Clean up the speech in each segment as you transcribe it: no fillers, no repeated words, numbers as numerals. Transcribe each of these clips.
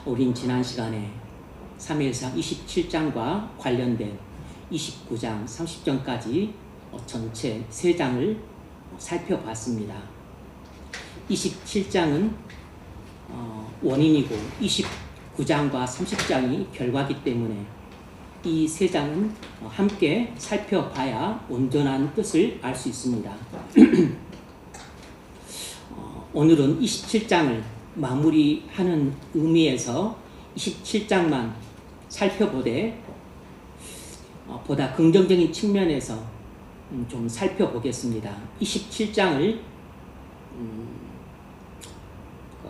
우린 지난 시간에 사무엘상 27장과 관련된 29장, 30장까지 전체 3장을 살펴봤습니다. 27장은 원인이고 29장과 30장이 결과이기 때문에 이 3장은 함께 살펴봐야 온전한 뜻을 알 수 있습니다. 오늘은 27장을 마무리하는 의미에서 27장만 살펴보되 보다 긍정적인 측면에서 좀 살펴보겠습니다. 27장을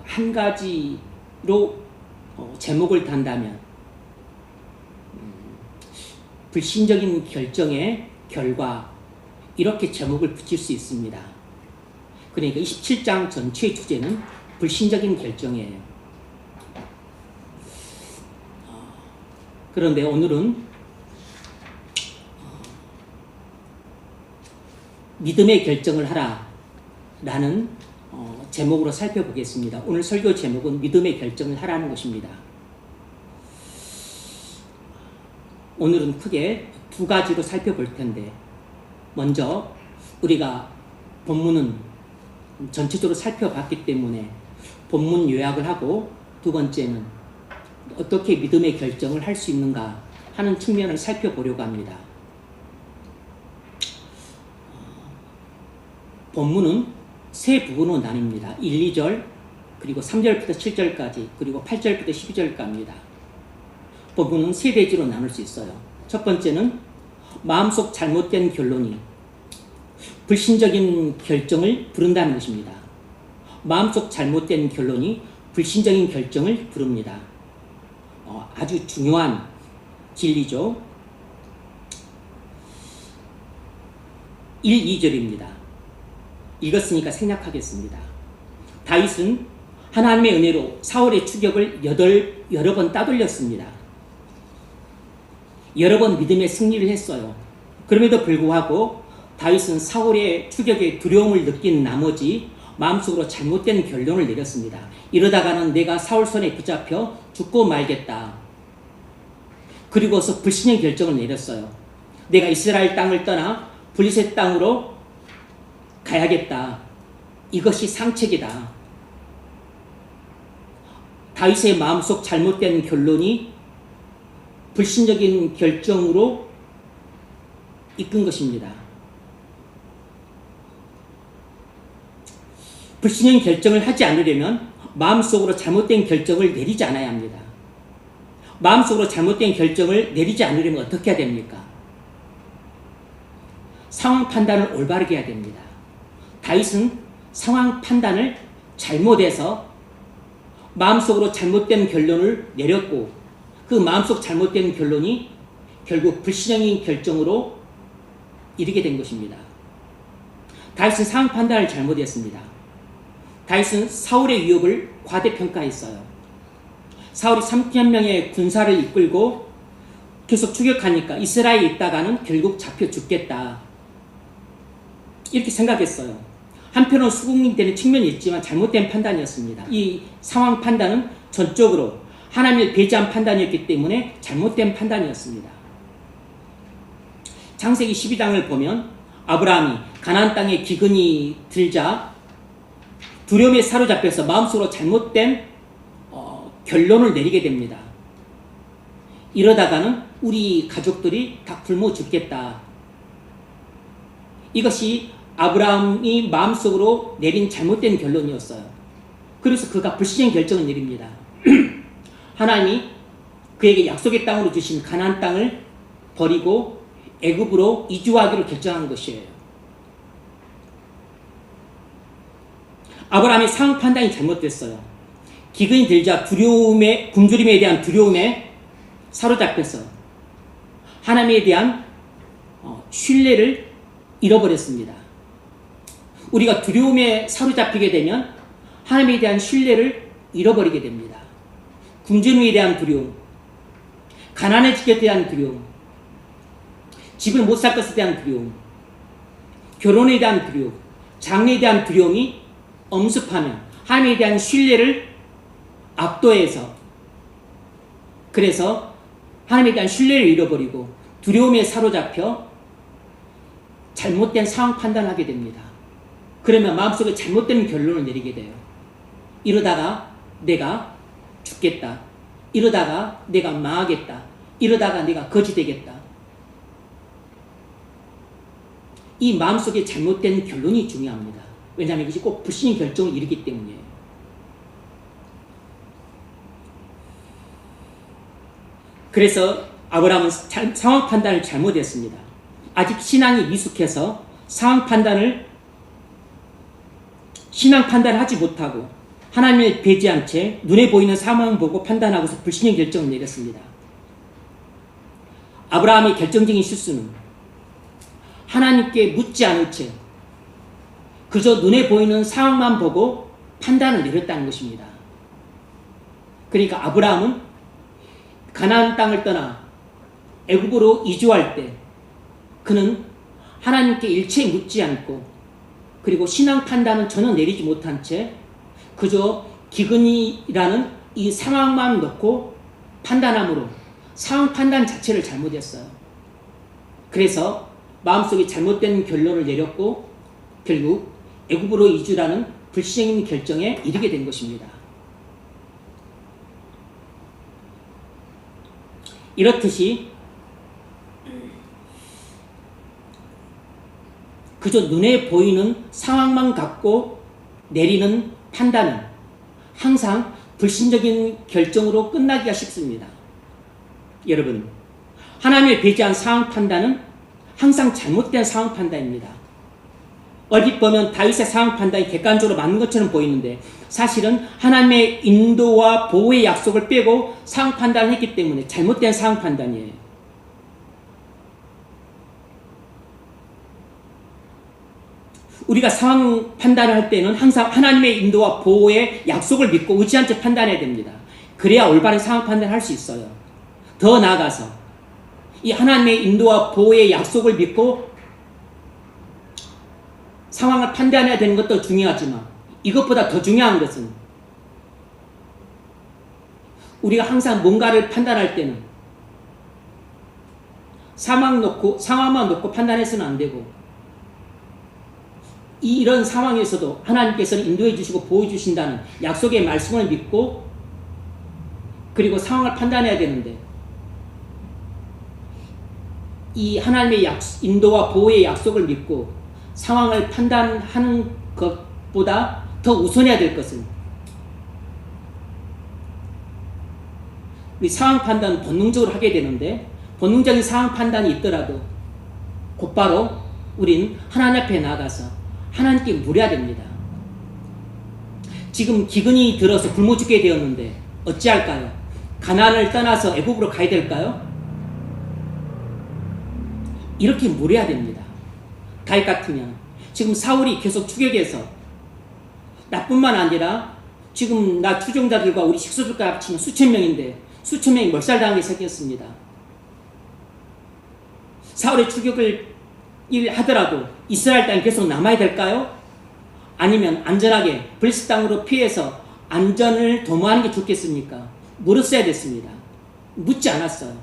한 가지로 제목을 단다면 불신적인 결정의 결과, 이렇게 제목을 붙일 수 있습니다. 그러니까 27장 전체의 주제는 불신적인 결정이에요. 그런데 오늘은 믿음의 결정을 하라 라는 제목으로 살펴보겠습니다. 오늘 설교 제목은 믿음의 결정을 하라는 것입니다. 오늘은 크게 2가지로 살펴볼 텐데, 먼저 우리가 본문은 전체적으로 살펴봤기 때문에 본문 요약을 하고, 두 번째는 어떻게 믿음의 결정을 할 수 있는가 하는 측면을 살펴보려고 합니다. 본문은 3부분으로 나뉩니다. 1, 2절, 그리고 3절부터 7절까지, 그리고 8절부터 12절까지입니다. 본문은 3대지로 나눌 수 있어요. 첫 번째는 마음속 잘못된 결론이 불신적인 결정을 부른다는 것입니다. 마음속 잘못된 결론이 불신적인 결정을 부릅니다. 아주 중요한 진리죠. 1, 2절입니다. 읽었으니까 생략하겠습니다. 다윗은 하나님의 은혜로 사울의 추격을 여러 번 따돌렸습니다. 여러 번 믿음의 승리를 했어요. 그럼에도 불구하고 다윗은 사울의 추격에 두려움을 느낀 나머지 마음속으로 잘못된 결론을 내렸습니다. 이러다가는 내가 사울 손에 붙잡혀 죽고 말겠다. 그리고서 불신의 결정을 내렸어요. 내가 이스라엘 땅을 떠나 블레셋 땅으로 가야겠다. 이것이 상책이다. 다윗의 마음속 잘못된 결론이 불신적인 결정으로 이끈 것입니다. 불신적인 결정을 하지 않으려면 마음속으로 잘못된 결정을 내리지 않아야 합니다. 마음속으로 잘못된 결정을 내리지 않으려면 어떻게 해야 됩니까? 상황 판단을 올바르게 해야 됩니다. 다윗은 상황 판단을 잘못해서 마음속으로 잘못된 결론을 내렸고, 그 마음속 잘못된 결론이 결국 불신적인 결정으로 이르게 된 것입니다. 다윗은 상황 판단을 잘못했습니다. 다윗은 사울의 위협을 과대평가했어요. 사울이 3,000명의 군사를 이끌고 계속 추격하니까 이스라엘에 있다가는 결국 잡혀 죽겠다, 이렇게 생각했어요. 한편으로 수긍이 되는 측면이 있지만 잘못된 판단이었습니다. 이 상황 판단은 전적으로 하나님을 배제한 판단이었기 때문에 잘못된 판단이었습니다. 창세기 12장을 보면 아브라함이 가나안 땅에 기근이 들자 두려움에 사로잡혀서 마음속으로 잘못된 결론을 내리게 됩니다. 이러다가는 우리 가족들이 다 굶어 죽겠다. 이것이 아브라함이 마음속으로 내린 잘못된 결론이었어요. 그래서 그가 불신의 결정을 내립니다. 하나님이 그에게 약속의 땅으로 주신 가나안 땅을 버리고 애굽으로 이주하기로 결정한 것이에요. 아브라함의 상황 판단이 잘못됐어요. 기근이 들자 굶주림에 대한 두려움에 사로잡혀서 하나님에 대한 신뢰를 잃어버렸습니다. 우리가 두려움에 사로잡히게 되면 하나님에 대한 신뢰를 잃어버리게 됩니다. 굶주림에 대한 두려움, 가난해지게 대한 두려움, 집을 못 살 것에 대한 두려움, 결혼에 대한 두려움, 장래에 대한 두려움이 엄습하면 하나님에 대한 신뢰를 압도해서 그래서 하나님에 대한 신뢰를 잃어버리고 두려움에 사로잡혀 잘못된 상황 판단을 하게 됩니다. 그러면 마음속에 잘못된 결론을 내리게 돼요. 이러다가 내가 죽겠다. 이러다가 내가 망하겠다. 이러다가 내가 거지 되겠다. 이 마음속에 잘못된 결론이 중요합니다. 왜냐하면 이것이 꼭 불신의 결정을 이루기 때문이에요. 그래서 아브라함은 상황 판단을 잘못했습니다. 아직 신앙이 미숙해서 신앙 판단을 하지 못하고 하나님을 배제한 채 눈에 보이는 상황을 보고 판단하고서 불신의 결정을 내렸습니다. 아브라함의 결정적인 실수는 하나님께 묻지 않은 채 그저 눈에 보이는 상황만 보고 판단을 내렸다는 것입니다. 그러니까 아브라함은 가나안 땅을 떠나 애굽으로 이주할 때 그는 하나님께 일체 묻지 않고 그리고 신앙 판단은 전혀 내리지 못한 채 그저 기근이라는 이 상황만 놓고 판단함으로 상황 판단 자체를 잘못했어요. 그래서 마음속에 잘못된 결론을 내렸고 결국 애굽으로 이주라는 불신적인 결정에 이르게 된 것입니다. 이렇듯이 그저 눈에 보이는 상황만 갖고 내리는 판단은 항상 불신적인 결정으로 끝나기가 쉽습니다. 여러분, 하나님을 배제한 상황 판단은 항상 잘못된 상황 판단입니다. 얼핏 보면 다윗의 상황 판단이 객관적으로 맞는 것처럼 보이는데 사실은 하나님의 인도와 보호의 약속을 빼고 상황 판단을 했기 때문에 잘못된 상황 판단이에요. 우리가 상황 판단을 할 때는 항상 하나님의 인도와 보호의 약속을 믿고 의지한 채 판단해야 됩니다. 그래야 올바른 상황 판단을 할 수 있어요. 더 나아가서 이 하나님의 인도와 보호의 약속을 믿고 상황을 판단해야 되는 것도 중요하지만 이것보다 더 중요한 것은 우리가 항상 뭔가를 판단할 때는 상황만 놓고 판단해서는 안 되고 이런 상황에서도 하나님께서는 인도해 주시고 보호해 주신다는 약속의 말씀을 믿고 그리고 상황을 판단해야 되는데 이 하나님의 인도와 보호의 약속을 믿고 상황을 판단하는 것보다 더 우선해야 될 것은 우리 상황 판단은 본능적으로 하게 되는데 본능적인 상황 판단이 있더라도 곧바로 우린 하나님 앞에 나가서 하나님께 물어야 됩니다. 지금 기근이 들어서 굶어 죽게 되었는데 어찌할까요? 가나안을 떠나서 애굽으로 가야 될까요? 이렇게 물어야 됩니다. 다윗 같으면 지금 사울이 계속 추격해서 나뿐만 아니라 지금 나 추종자들과 우리 식소들과 합치면 수천 명인데 수천 명이 몰살당하게 생겼습니다. 사울의 추격을 하더라도 이스라엘 땅에 계속 남아야 될까요? 아니면 안전하게 블레셋 땅으로 피해서 안전을 도모하는 게 좋겠습니까? 물었어야 됐습니다. 묻지 않았어요.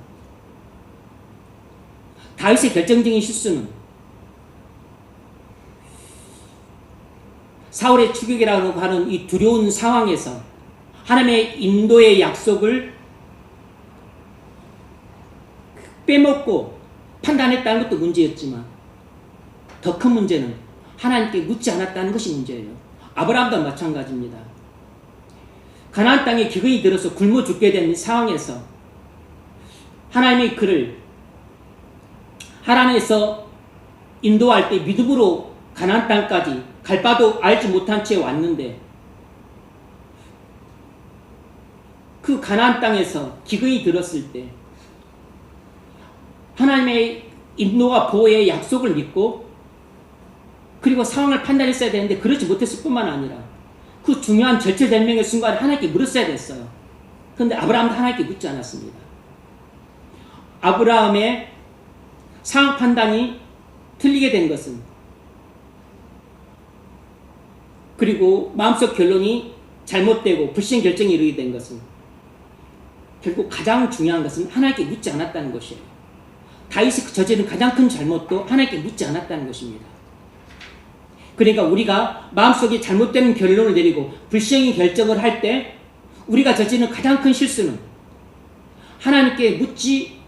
다윗의 결정적인 실수는 사울의 추격이라고 하는 이 두려운 상황에서 하나님의 인도의 약속을 빼먹고 판단했다는 것도 문제였지만 더 큰 문제는 하나님께 묻지 않았다는 것이 문제예요. 아브라함도 마찬가지입니다. 가나안 땅에 기근이 들어서 굶어 죽게 된 상황에서 하나님의 그를 하나님에서 인도할 때 믿음으로 가나안 땅까지 갈 바도 알지 못한 채 왔는데 그 가나안 땅에서 기근이 들었을 때 하나님의 인도와 보호의 약속을 믿고 그리고 상황을 판단했어야 되는데 그러지 못했을 뿐만 아니라 그 중요한 절체절명의 순간에 하나님께 물었어야 됐어요. 그런데 아브라함도 하나님께 묻지 않았습니다. 아브라함의 상황 판단이 틀리게 된 것은 그리고 마음속 결론이 잘못되고 불신 결정이 이르게 된 것은 결국 가장 중요한 것은 하나님께 묻지 않았다는 것이에요. 다윗이 저지른 가장 큰 잘못도 하나님께 묻지 않았다는 것입니다. 그러니까 우리가 마음속에 잘못된 결론을 내리고 불신의 결정을 할 때 우리가 저지른 가장 큰 실수는 하나님께 묻지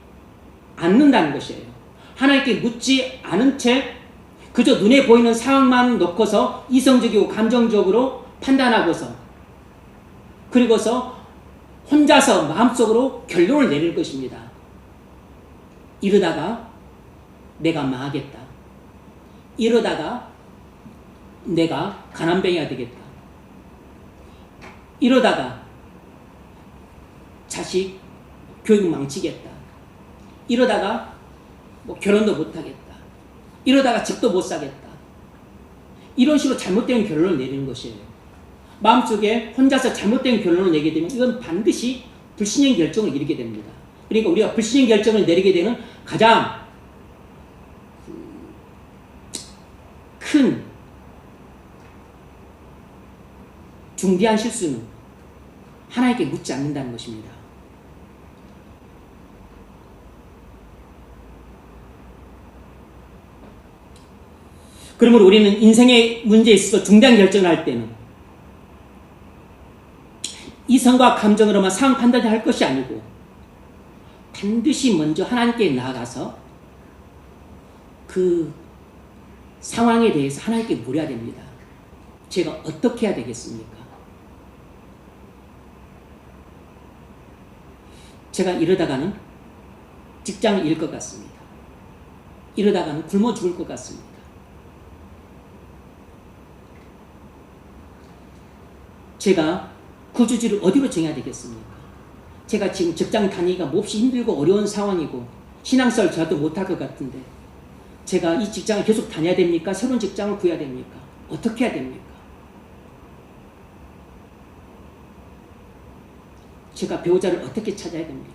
않는다는 것이에요. 하나님께 묻지 않은 채 그저 눈에 보이는 상황만 놓고서 이성적이고 감정적으로 판단하고서 그리고서 혼자서 마음속으로 결론을 내릴 것입니다. 이러다가 내가 망하겠다. 이러다가 내가 가난뱅이가 되겠다. 이러다가 자식 교육 망치겠다. 이러다가 뭐 결혼도 못하겠다. 이러다가 집도 못 사겠다. 이런 식으로 잘못된 결론을 내리는 것이에요. 마음속에 혼자서 잘못된 결론을 내게 되면 이건 반드시 불신의 결정을 이루게 됩니다. 그러니까 우리가 불신의 결정을 내리게 되는 가장 큰 중대한 실수는 하나님께 묻지 않는다는 것입니다. 그러므로 우리는 인생의 문제에 있어서 중대한 결정을 할 때는 이성과 감정으로만 상황 판단을 할 것이 아니고 반드시 먼저 하나님께 나아가서 그 상황에 대해서 하나님께 물어야 됩니다. 제가 어떻게 해야 되겠습니까? 제가 이러다가는 직장을 잃을 것 같습니다. 이러다가는 굶어 죽을 것 같습니다. 제가 거주지를 어디로 정해야 되겠습니까? 제가 지금 직장 다니기가 몹시 힘들고 어려운 상황이고 신앙생활 저도 못할 것 같은데 제가 이 직장을 계속 다녀야 됩니까? 새로운 직장을 구해야 됩니까? 어떻게 해야 됩니까? 제가 배우자를 어떻게 찾아야 됩니까?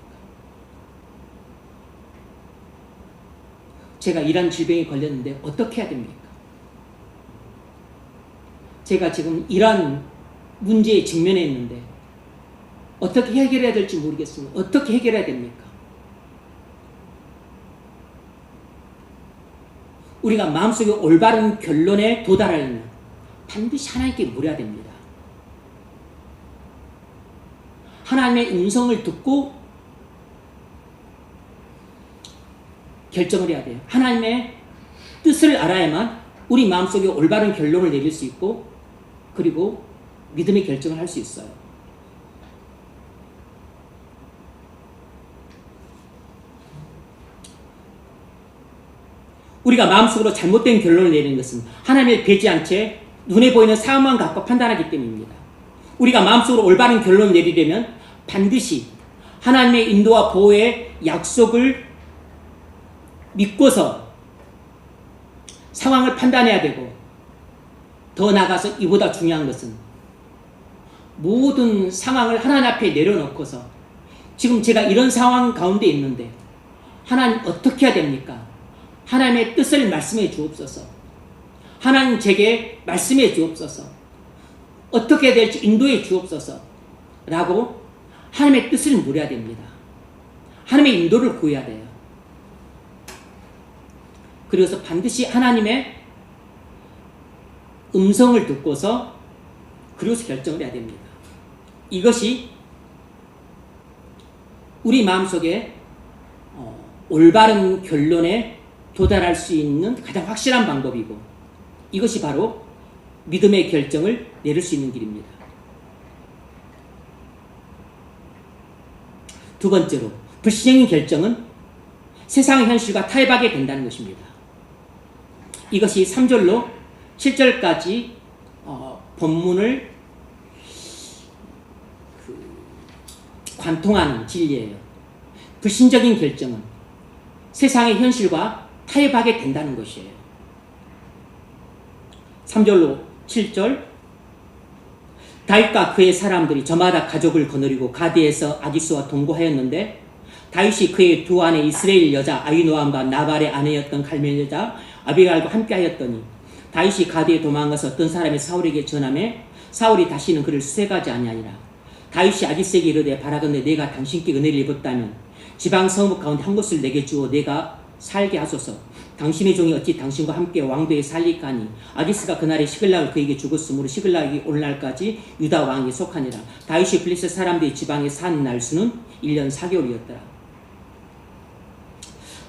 제가 이런 질병에 걸렸는데 어떻게 해야 됩니까? 제가 지금 이런 문제에 직면해 있는데 어떻게 해결해야 될지 모르겠습니다. 어떻게 해결해야 됩니까? 우리가 마음속에 올바른 결론에 도달하려면 반드시 하나님께 물어야 됩니다. 하나님의 음성을 듣고 결정을 해야 돼요. 하나님의 뜻을 알아야만 우리 마음속에 올바른 결론을 내릴 수 있고 그리고 믿음의 결정을 할 수 있어요. 우리가 마음속으로 잘못된 결론을 내리는 것은 하나님을 뵈지 않은 채 눈에 보이는 상황만 갖고 판단하기 때문입니다. 우리가 마음속으로 올바른 결론을 내리려면 반드시 하나님의 인도와 보호의 약속을 믿고서 상황을 판단해야 되고 더 나아가서 이보다 중요한 것은 모든 상황을 하나님 앞에 내려놓고서 지금 제가 이런 상황 가운데 있는데 하나님 어떻게 해야 됩니까? 하나님의 뜻을 말씀해 주옵소서. 하나님 제게 말씀해 주옵소서. 어떻게 해야 될지 인도해 주옵소서. 라고 하나님의 뜻을 물어야 됩니다. 하나님의 인도를 구해야 돼요. 그래서 반드시 하나님의 음성을 듣고서 그리고서 결정을 해야 됩니다. 이것이 우리 마음속에 올바른 결론에 도달할 수 있는 가장 확실한 방법이고 이것이 바로 믿음의 결정을 내릴 수 있는 길입니다. 두 번째로 불신의 결정은 세상의 현실과 타협하게 된다는 것입니다. 이것이 3절로 7절까지 본문을 관통하는 진리예요. 불신적인 결정은 세상의 현실과 타협하게 된다는 것이에요. 3절로 7절 다윗과 그의 사람들이 저마다 가족을 거느리고 가드에서 아기스와 동거하였는데 다윗이 그의 두 아내 이스라엘 여자 아히노암과 나발의 아내였던 갈멜 여자 아비갈과 함께하였더니 다윗이 가드에 도망가서 어떤 사람이 사울에게 전하매 사울이 다시는 그를 수색하지 아니하니라. 다윗이 아기스에게 이르되 바라건대 내가 당신께 은혜를 입었다면 지방 성읍 가운데 한 곳을 내게 주어 내가 살게 하소서. 당신의 종이 어찌 당신과 함께 왕도에 살리까니. 아기스가 그날에 시글락을 그에게 죽었으므로 시글락이 오늘날까지 유다 왕에 속하니라. 다윗이 블레셋 사람들의 지방에 산 날수는 1년 4개월이었더라.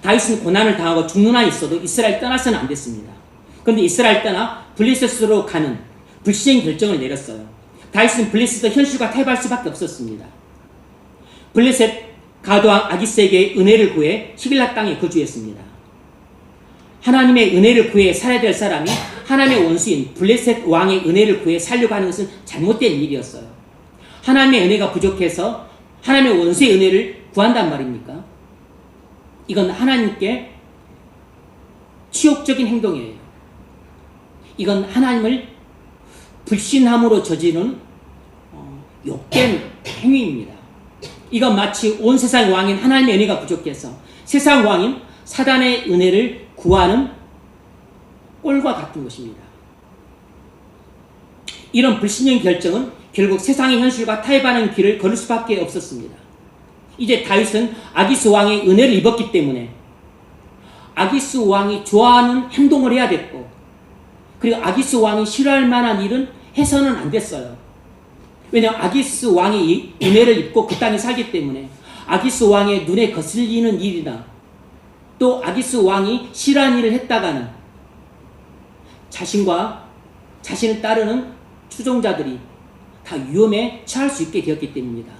다윗은 고난을 당하고 죽는 한이 있어도 이스라엘 떠나서는 안 됐습니다. 그런데 이스라엘 떠나 블레셋으로 가는 불시행 결정을 내렸어요. 다윗은 블레셋의 현실과 타협할 수밖에 없었습니다. 블레셋 가드왕 아기스에게 은혜를 구해 시글락 땅에 거주했습니다. 하나님의 은혜를 구해 살아야 될 사람이 하나님의 원수인 블레셋 왕의 은혜를 구해 살려고 하는 것은 잘못된 일이었어요. 하나님의 은혜가 부족해서 하나님의 원수의 은혜를 구한단 말입니까? 이건 하나님께 치욕적인 행동이에요. 이건 하나님을 불신함으로 저지른 욕된 행위입니다. 이건 마치 온 세상 왕인 하나님의 은혜가 부족해서 세상 왕인 사단의 은혜를 구하는 꼴과 같은 것입니다. 이런 불신령 결정은 결국 세상의 현실과 타협하는 길을 걸을 수밖에 없었습니다. 이제 다윗은 아기스 왕의 은혜를 입었기 때문에 아기스 왕이 좋아하는 행동을 해야 됐고, 그리고 아기스 왕이 싫어할 만한 일은 해서는 안 됐어요. 왜냐하면 아기스 왕이 은혜를 입고 그 땅에 살기 때문에 아기스 왕의 눈에 거슬리는 일이나 또 아기스 왕이 싫어하는 일을 했다가는 자신과 자신을 따르는 추종자들이 다 위험에 처할 수 있게 되었기 때문입니다.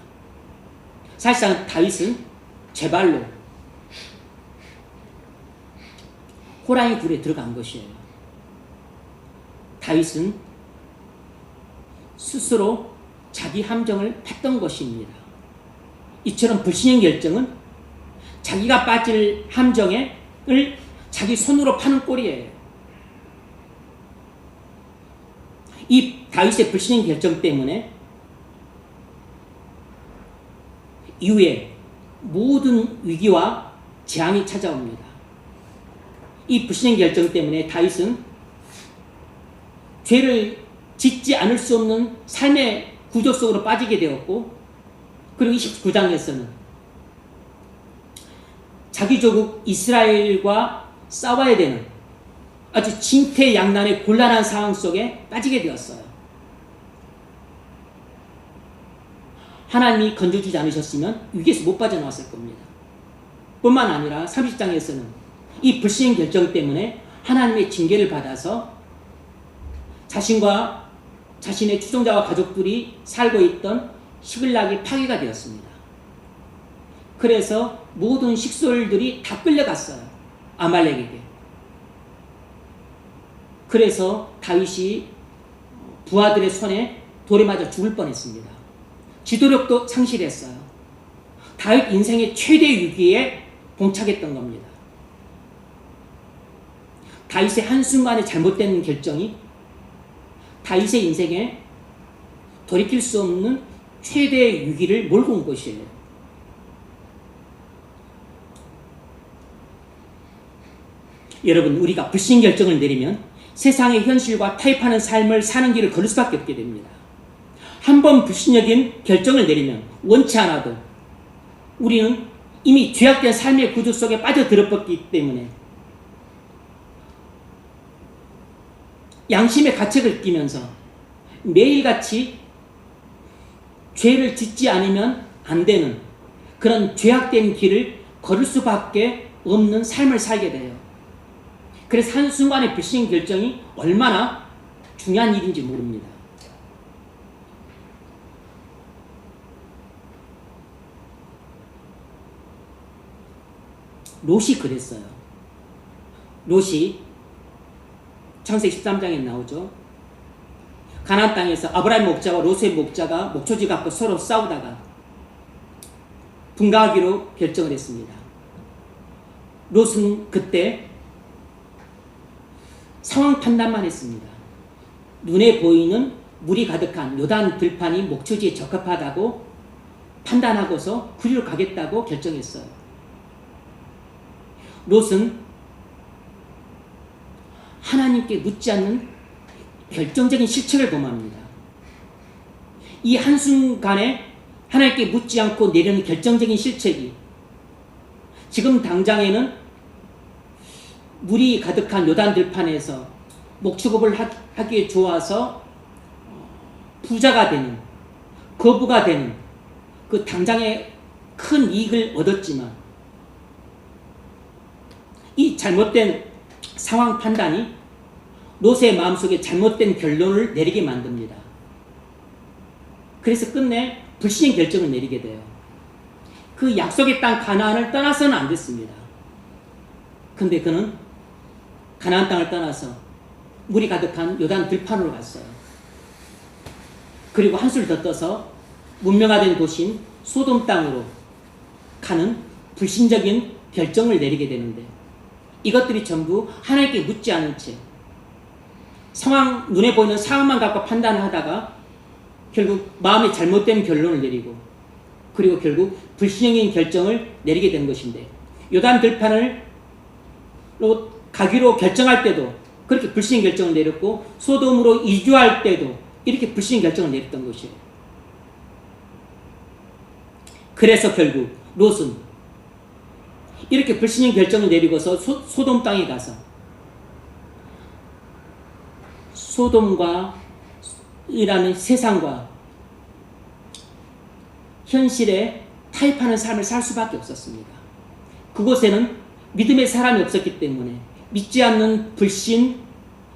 사실상 다윗은 제발로 호랑이 굴에 들어간 것이에요. 다윗은 스스로 자기 함정을 팠던 것입니다. 이처럼 불신의 결정은 자기가 빠질 함정을 자기 손으로 파는 꼴이에요. 이 다윗의 불신의 결정 때문에 이후에 모든 위기와 재앙이 찾아옵니다. 이 불신의 결정 때문에 다윗은 죄를 짓지 않을 수 없는 삶의 구조 속으로 빠지게 되었고, 그리고 29장에서는 자기 조국 이스라엘과 싸워야 되는 아주 진퇴양난의 곤란한 상황 속에 빠지게 되었어요. 하나님이 건져주지 않으셨으면 위기에서 못 빠져나왔을 겁니다. 뿐만 아니라 30장에서는 이 불신의 결정 때문에 하나님의 징계를 받아서 자신과 자신의 추종자와 가족들이 살고 있던 시글락이 파괴가 되었습니다. 그래서 모든 식솔들이 다 끌려갔어요. 아말렉에게. 그래서 다윗이 부하들의 손에 돌에 맞아 죽을 뻔했습니다. 지도력도 상실했어요. 다윗 인생의 최대 위기에 봉착했던 겁니다. 다윗의 한순간에 잘못된 결정이 다윗의 인생에 돌이킬 수 없는 최대의 위기를 몰고 온 것이에요. 여러분, 우리가 불신 결정을 내리면 세상의 현실과 타협하는 삶을 사는 길을 걸을 수밖에 없게 됩니다. 한번 불신적인 결정을 내리면 원치 않아도 우리는 이미 죄악된 삶의 구조 속에 빠져들었기 때문에 양심의 가책을 끼면서 매일같이 죄를 짓지 않으면 안 되는 그런 죄악된 길을 걸을 수밖에 없는 삶을 살게 돼요. 그래서 한순간의 불신 결정이 얼마나 중요한 일인지 모릅니다. 롯이 그랬어요. 롯이 창세기 13장에 나오죠. 가나안 땅에서 아브라함 목자와 롯의 목자가 목초지 갖고 서로 싸우다가 분가하기로 결정을 했습니다. 롯은 그때 상황 판단만 했습니다. 눈에 보이는 물이 가득한 요단 들판이 목초지에 적합하다고 판단하고서 그리로 가겠다고 결정했어요. 롯은 하나님께 묻지 않는 결정적인 실책을 범합니다. 이 한순간에 하나님께 묻지 않고 내리는 결정적인 실책이 지금 당장에는 물이 가득한 요단 들판에서 목축업을 하기에 좋아서 부자가 되는, 거부가 되는 그 당장의 큰 이익을 얻었지만 이 잘못된 상황 판단이 롯의 마음속에 잘못된 결론을 내리게 만듭니다. 그래서 끝내 불신의 결정을 내리게 돼요. 그 약속의 땅 가나안을 떠나서는 안 됐습니다. 근데 그는 가나안 땅을 떠나서 물이 가득한 요단 들판으로 갔어요. 그리고 한술 더 떠서 문명화된 도시인 소돔 땅으로 가는 불신적인 결정을 내리게 되는데, 이것들이 전부 하나님께 묻지 않은 채 눈에 보이는 상황만 갖고 판단을 하다가 결국 마음의 잘못된 결론을 내리고, 그리고 결국 불신적인 결정을 내리게 된 것인데, 요단 들판으로 가기로 결정할 때도 그렇게 불신의 결정을 내렸고, 소돔으로 이주할 때도 이렇게 불신의 결정을 내렸던 것이에요. 그래서 결국 롯은 이렇게 불신의 결정을 내리고서 소돔 땅에 가서 소돔과 이라는 세상과 현실에 타협하는 삶을 살 수밖에 없었습니다. 그곳에는 믿음의 사람이 없었기 때문에 믿지 않는 불신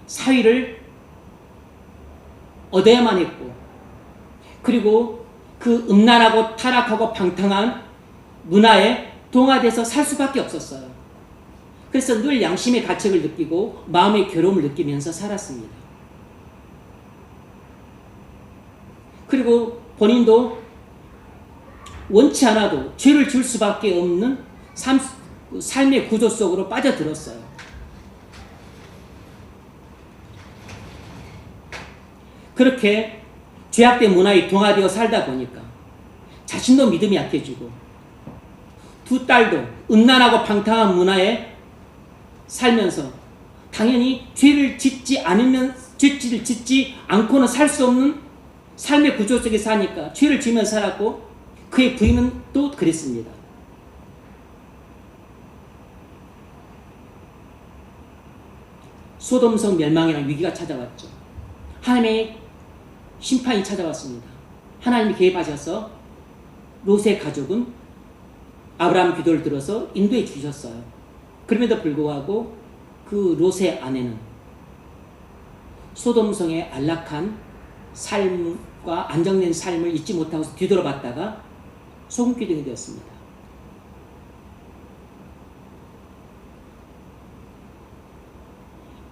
사위를 얻어야만 했고, 그리고 그 음란하고 타락하고 방탕한 문화에 동화돼서 살 수밖에 없었어요. 그래서 늘 양심의 가책을 느끼고 마음의 괴로움을 느끼면서 살았습니다. 그리고 본인도 원치 않아도 죄를 지을 수밖에 없는 삶의 구조 속으로 빠져들었어요. 그렇게 죄악된 문화에 동화되어 살다 보니까 자신도 믿음이 약해지고, 두 딸도 음란하고 방탕한 문화에 살면서 당연히 죄를 짓지 않고는 살 수 없는 삶의 구조 속에 사니까 죄를 지으면서 살았고, 그의 부인은 또 그랬습니다. 소돔성 멸망이라는 위기가 찾아왔죠. 하나님의 심판이 찾아왔습니다. 하나님이 개입하셔서 롯의 가족은 아브라함 기도를 들어서 인도해 주셨어요. 그럼에도 불구하고 그 롯의 아내는 소돔성의 안락한 삶과 안정된 삶을 잊지 못하고 뒤돌아봤다가 소금기둥이 되었습니다.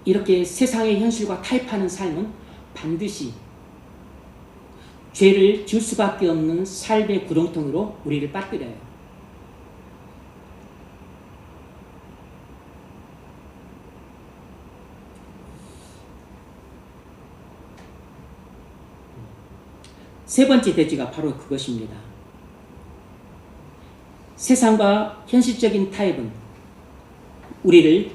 이렇게 세상의 현실과 타협하는 삶은 반드시 죄를 지을 수밖에 없는 삶의 구렁텅이로 우리를 빠뜨려요. 세 번째 대지가 바로 그것입니다. 세상과 현실적인 타협은 우리를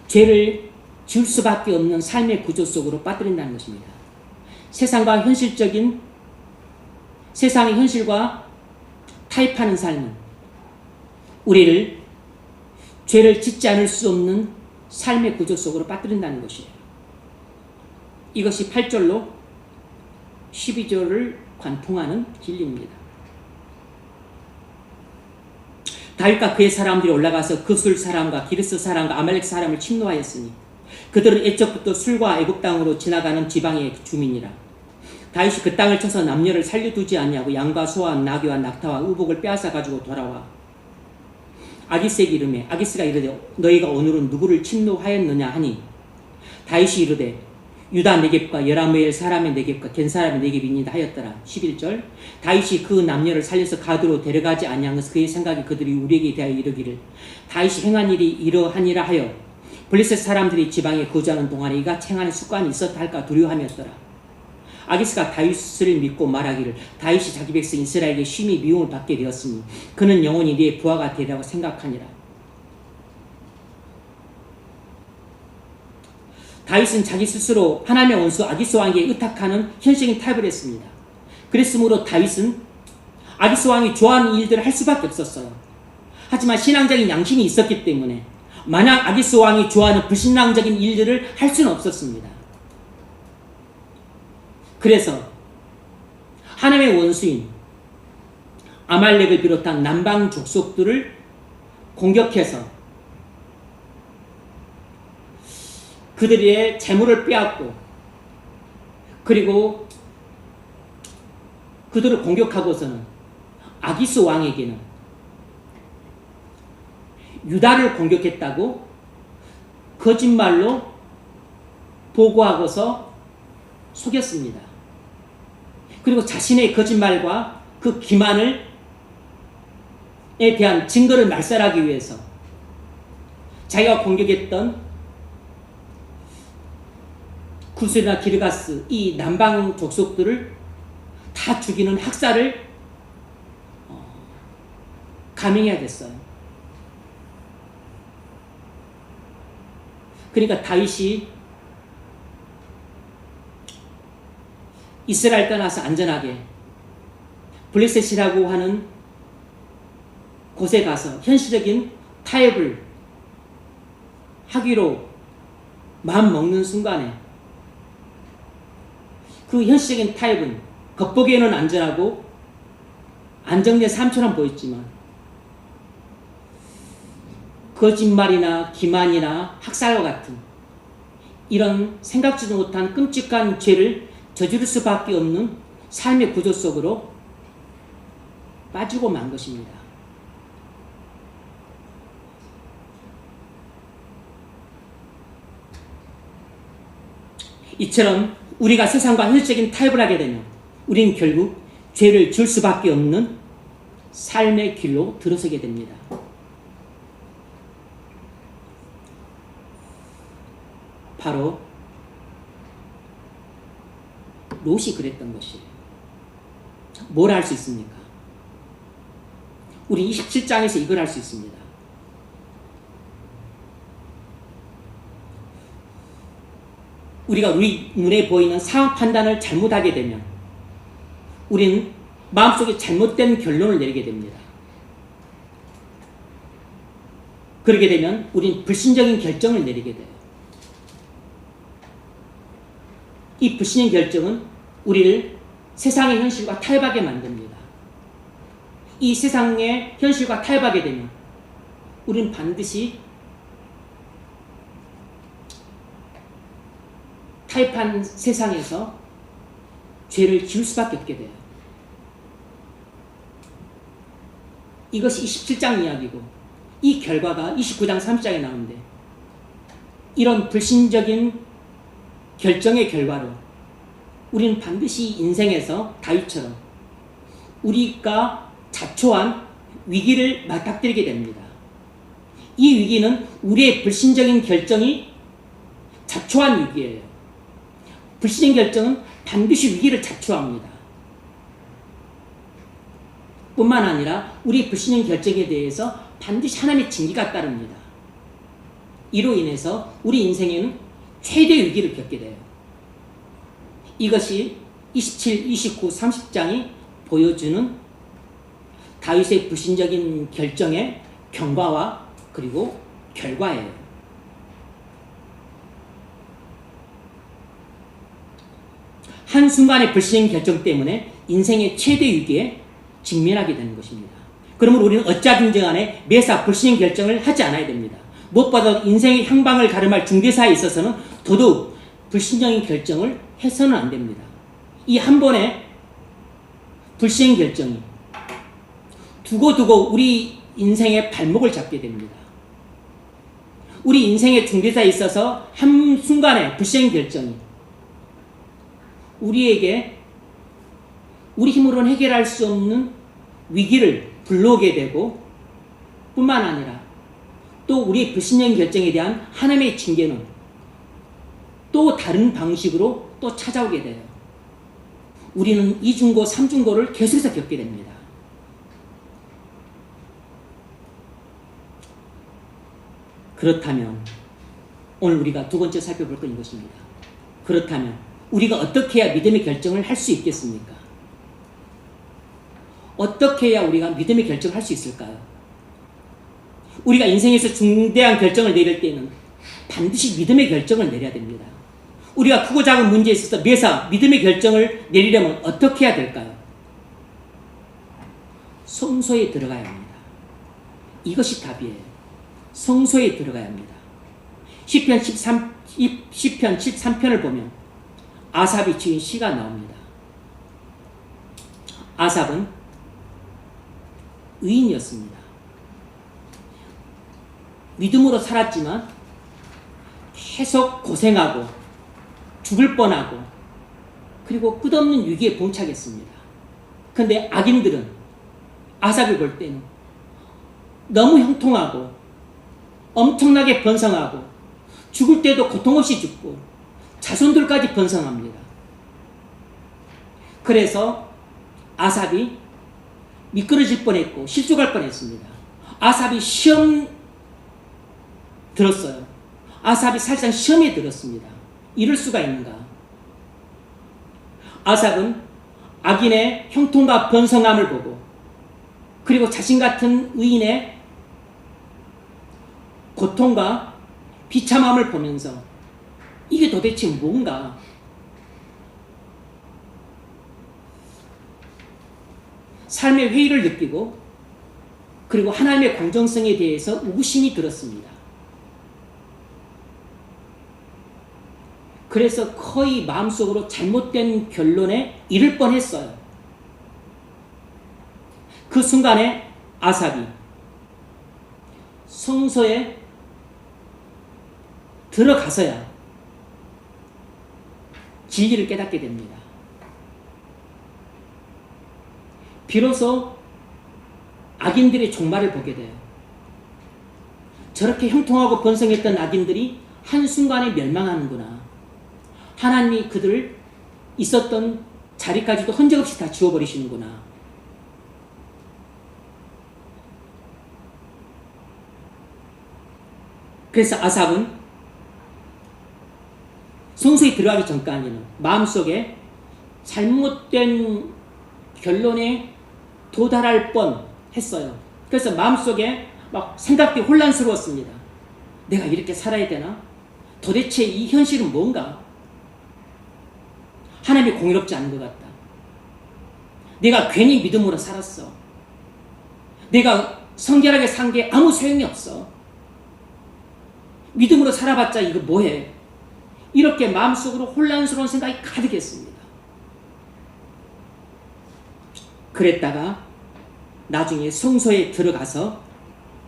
죄를 지을 수밖에 없는 삶의 구조 속으로 빠뜨린다는 것입니다. 세상의 현실과 타협하는 삶은 우리를 죄를 짓지 않을 수 없는 삶의 구조 속으로 빠뜨린다는 것이에요. 이것이 8절로 12절을 관통하는 진리입니다. 다윗과 그의 사람들이 올라가서 그술 사람과 기르스 사람과 아말렉 사람을 침노하였으니 그들은 애초부터 술과 애굽 땅으로 지나가는 지방의 주민이라. 다윗이 그 땅을 쳐서 남녀를 살려두지 않냐고 양과 소와 나귀와 낙타와 의복을 빼앗아 가지고 돌아와 아기스에게 이르매 아기스가 이르되 너희가 오늘은 누구를 침노하였느냐 하니 다윗이 이르되 유다 네겝과 여라무엘 사람의 네겝과 겐 사람의 네겝이니이다 하였더라. 11절 다윗이 그 남녀를 살려서 가드로 데려가지 아니한 것은 그의 생각이 그들이 우리에게 대하여 이르기를 다윗이 행한 일이 이러하니라 하여 블레셋 사람들이 지방에 거주하는 동안에 이가 행하는 습관이 있었다 할까 두려워함이었더라. 아기스가 다윗을 믿고 말하기를 다윗이 자기 백성 이스라엘에게 심히 미움을 받게 되었으니 그는 영원히 네 부하가 되리라고 생각하니라. 다윗은 자기 스스로 하나님의 원수 아기스 왕에게 의탁하는 현실적인 타협을 했습니다. 그랬으므로 다윗은 아기스 왕이 좋아하는 일들을 할 수밖에 없었어요. 하지만 신앙적인 양심이 있었기 때문에 만약 아기스 왕이 좋아하는 불신앙적인 일들을 할 수는 없었습니다. 그래서 하나님의 원수인 아말렉을 비롯한 남방 족속들을 공격해서 그들의 재물을 빼앗고 그리고 그들을 공격하고서는 아기스 왕에게는 유다를 공격했다고 거짓말로 보고하고서 속였습니다. 그리고 자신의 거짓말과 그 기만에 대한 증거를 말살하기 위해서 자기가 공격했던 구스나 기르가스 이 남방 족속들을 다 죽이는 학살을 감행해야 됐어요. 그러니까 다윗이 이스라엘 떠나서 안전하게 블레셋이라고 하는 곳에 가서 현실적인 타협을 하기로 마음 먹는 순간에 그 현실적인 타협은 겉보기에는 안전하고 안정된 삶처럼 보였지만 거짓말이나 기만이나 학살과 같은 이런 생각지도 못한 끔찍한 죄를 저지를 수밖에 없는 삶의 구조 속으로 빠지고 만 것입니다. 이처럼 우리가 세상과 현실적인 타협을 하게 되면 우리는 결국 죄를 지을 수밖에 없는 삶의 길로 들어서게 됩니다. 바로 롯이 그랬던 것이에요. 뭘 할 수 있습니까? 우리 27장에서 이걸 할 수 있습니다. 우리가 우리 눈에 보이는 상황 판단을 잘못하게 되면 우리는 마음속에 잘못된 결론을 내리게 됩니다. 그러게 되면 우리는 불신적인 결정을 내리게 돼요. 이 불신의 결정은 우리를 세상의 현실과 타협하게 만듭니다. 이 세상의 현실과 타협하게 되면 우리는 반드시 타협한 세상에서 죄를 지을 수밖에 없게 돼요. 이것이 27장 이야기고 이 결과가 29장 3장에 나오는데 이런 불신적인 결정의 결과로 우리는 반드시 인생에서 다윗처럼 우리가 자초한 위기를 맞닥뜨리게 됩니다. 이 위기는 우리의 불신적인 결정이 자초한 위기예요. 불신의 결정은 반드시 위기를 자초합니다. 뿐만 아니라 우리 불신의 결정에 대해서 반드시 하나님의 징계가 따릅니다. 이로 인해서 우리 인생에는 최대 위기를 겪게 돼요. 이것이 27, 29, 30장이 보여주는 다윗의 불신적인 결정의 경과와 그리고 결과예요. 한순간의 불신 결정 때문에 인생의 최대 위기에 직면하게 되는 것입니다. 그러므로 우리는 어찌하든지 간에 매사 불신 결정을 하지 않아야 됩니다. 무엇보다 인생의 향방을 가름할 중대사에 있어서는 더더욱 불신적인 결정을 해서는 안 됩니다. 이 한 번의 불신 결정이 두고두고 우리 인생의 발목을 잡게 됩니다. 우리 인생의 중대사에 있어서 한순간의 불신 결정이 우리에게 우리 힘으로는 해결할 수 없는 위기를 불러오게 되고 뿐만 아니라 또 우리의 불신적인 결정에 대한 하나님의 징계는 또 다른 방식으로 또 찾아오게 돼요. 우리는 이중고, 삼중고를 계속해서 겪게 됩니다. 그렇다면 오늘 우리가 두 번째 살펴볼 건 이것입니다. 그렇다면 우리가 어떻게 해야 믿음의 결정을 할 수 있겠습니까? 어떻게 해야 우리가 믿음의 결정을 할 수 있을까요? 우리가 인생에서 중대한 결정을 내릴 때는 반드시 믿음의 결정을 내려야 됩니다. 우리가 크고 작은 문제에 있어서 매사 믿음의 결정을 내리려면 어떻게 해야 될까요? 성소에 들어가야 합니다. 이것이 답이에요. 성소에 들어가야 합니다. 시편 13편을 보면 아삽이 지은 시가 나옵니다. 아삽은 의인이었습니다. 믿음으로 살았지만 계속 고생하고 죽을 뻔하고 그리고 끝없는 위기에 봉착했습니다. 그런데 악인들은 아삽을 볼 때는 너무 형통하고 엄청나게 번성하고 죽을 때도 고통 없이 죽고 자손들까지 번성합니다. 그래서 아삽이 미끄러질 뻔했고 실족할 뻔했습니다. 아삽이 시험 들었어요. 아삽이 사실상 시험에 들었습니다. 이럴 수가 있는가? 아삽은 악인의 형통과 번성함을 보고 그리고 자신 같은 의인의 고통과 비참함을 보면서 이게 도대체 뭔가? 삶의 회의를 느끼고 그리고 하나님의 공정성에 대해서 의구심이 들었습니다. 그래서 거의 마음속으로 잘못된 결론에 이를 뻔했어요. 그 순간에 아삽이 성소에 들어가서야 진리를 깨닫게 됩니다. 비로소 악인들의 종말을 보게 돼요. 저렇게 형통하고 번성했던 악인들이 한순간에 멸망하는구나. 하나님이 그들을 있었던 자리까지도 흔적없이 다 지워버리시는구나. 그래서 아삽은 성소에 들어가기 전까지는 마음속에 잘못된 결론에 도달할 뻔 했어요. 그래서 마음속에 막 생각이 혼란스러웠습니다. 내가 이렇게 살아야 되나? 도대체 이 현실은 뭔가? 하나님이 공의롭지 않은 것 같다. 내가 괜히 믿음으로 살았어. 내가 성결하게 산 게 아무 소용이 없어. 믿음으로 살아봤자 이거 뭐해? 이렇게 마음속으로 혼란스러운 생각이 가득했습니다. 그랬다가 나중에 성소에 들어가서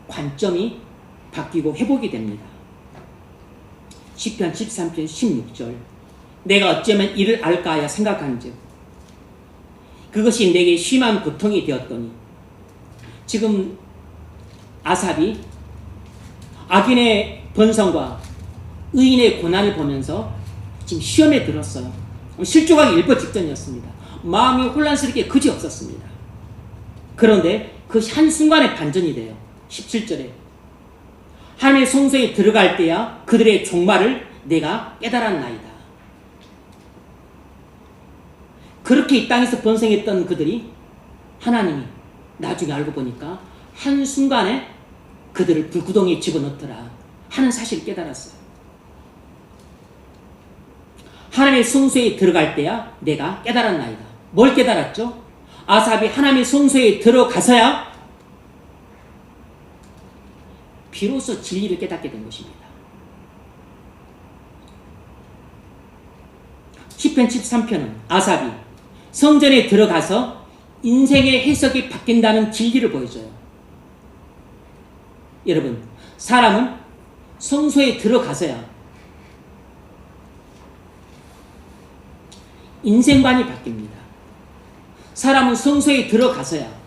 관점이 바뀌고 회복이 됩니다. 시편 13편 16절 내가 어쩌면 이를 알까 하여 생각한즉 그것이 내게 심한 고통이 되었더니 지금 아삽이 악인의 번성과 의인의 고난을 보면서 지금 시험에 들었어요. 실족하기 일보 직전이었습니다. 마음이 혼란스럽게 그지없었습니다. 그런데 그 한순간에 반전이 돼요. 17절에 하나님의 성소에 들어갈 때야 그들의 종말을 내가 깨달았나이다. 그렇게 이 땅에서 번성했던 그들이 하나님이 나중에 알고 보니까 한순간에 그들을 불구덩이에 집어넣더라 하는 사실을 깨달았어요. 하나님의 성소에 들어갈 때야 내가 깨달았나이다. 뭘 깨달았죠? 아삽이 하나님의 성소에 들어가서야 비로소 진리를 깨닫게 된 것입니다. 시편 13편은 아삽이 성전에 들어가서 인생의 해석이 바뀐다는 진리를 보여줘요. 여러분, 사람은 성소에 들어가서야 인생관이 바뀝니다. 사람은 성소에 들어가서야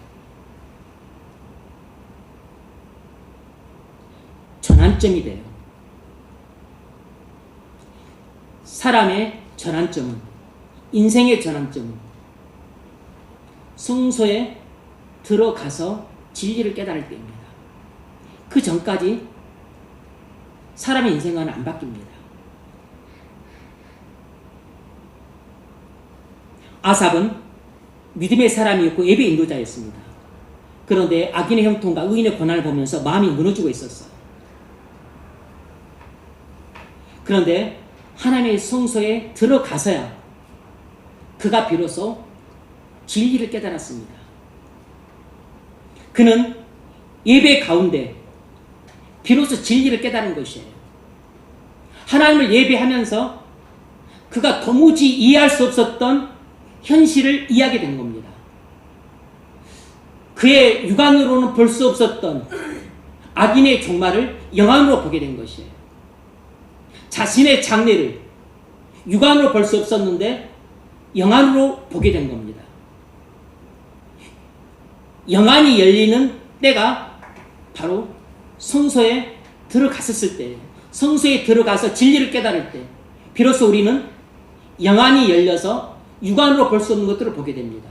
전환점이 돼요. 사람의 전환점은, 인생의 전환점은 성소에 들어가서 진리를 깨달을 때입니다. 그 전까지 사람의 인생은 안 바뀝니다. 아삽은 믿음의 사람이었고 예배 인도자였습니다. 그런데 악인의 형통과 의인의 고난을 보면서 마음이 무너지고 있었어요. 그런데 하나님의 성소에 들어가서야 그가 비로소 진리를 깨달았습니다. 그는 예배 가운데 비로소 진리를 깨달은 것이에요. 하나님을 예배하면서 그가 도무지 이해할 수 없었던 현실을 이해하게 된 겁니다. 그의 육안으로는 볼 수 없었던 악인의 종말을 영안으로 보게 된 것이에요. 자신의 장래를 육안으로 볼 수 없었는데 영안으로 보게 된 겁니다. 영안이 열리는 때가 바로 성소에 들어갔었을 때예요. 성소에 들어가서 진리를 깨달을 때 비로소 우리는 영안이 열려서 육안으로 볼 수 없는 것들을 보게 됩니다.